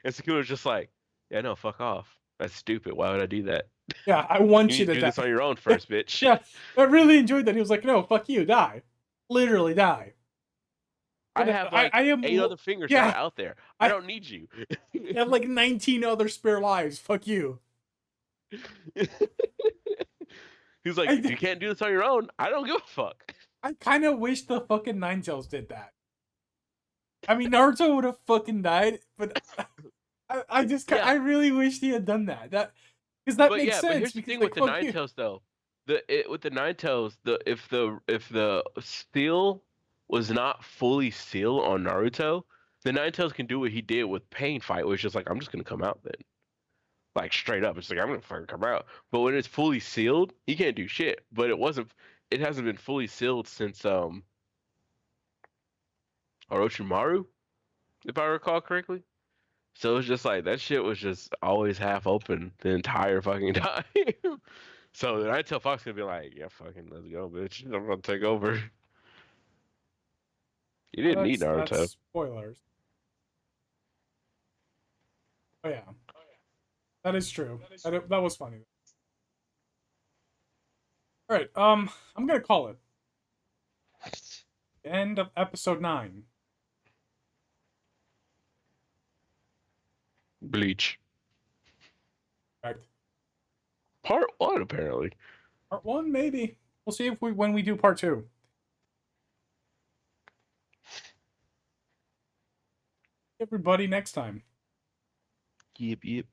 And Sakura was just like, yeah, no, fuck off. That's stupid. Why would I do that? Yeah, I want You you need to to do die. this on your own first, bitch. Yeah, I really enjoyed that. He was like, no, fuck you, die. Literally die. I have like I am 8 other fingers yeah, that are out there. I don't need you. I have like 19 other spare lives. Fuck you. He's like, if you can't do this on your own, I don't give a fuck. I kind of wish the fucking Ninetales did that. I mean, Naruto would have fucking died, but I really wish he had done that. Because that makes sense. But here's the thing with the Ninetales though. With the Ninetales, if the seal was not fully sealed on Naruto, the Ninetales can do what he did with Pain Fight, which is like, I'm just gonna come out then. Like straight up. It's like, I'm gonna fucking come out. But when it's fully sealed, he can't do shit. But it hasn't been fully sealed since Orochimaru, if I recall correctly. So it's just like that shit was just always half open the entire fucking time. So then I tell Fox gonna be like, yeah, fucking let's go, bitch. I'm gonna take over. You didn't need Naruto. That's spoilers. Oh yeah, that is true. That was funny. All right, I'm gonna call it end of episode 9. Bleach. Correct. Part 1, apparently. Part 1, maybe. We'll see if when we do part 2. Everybody next time. Yep, yep.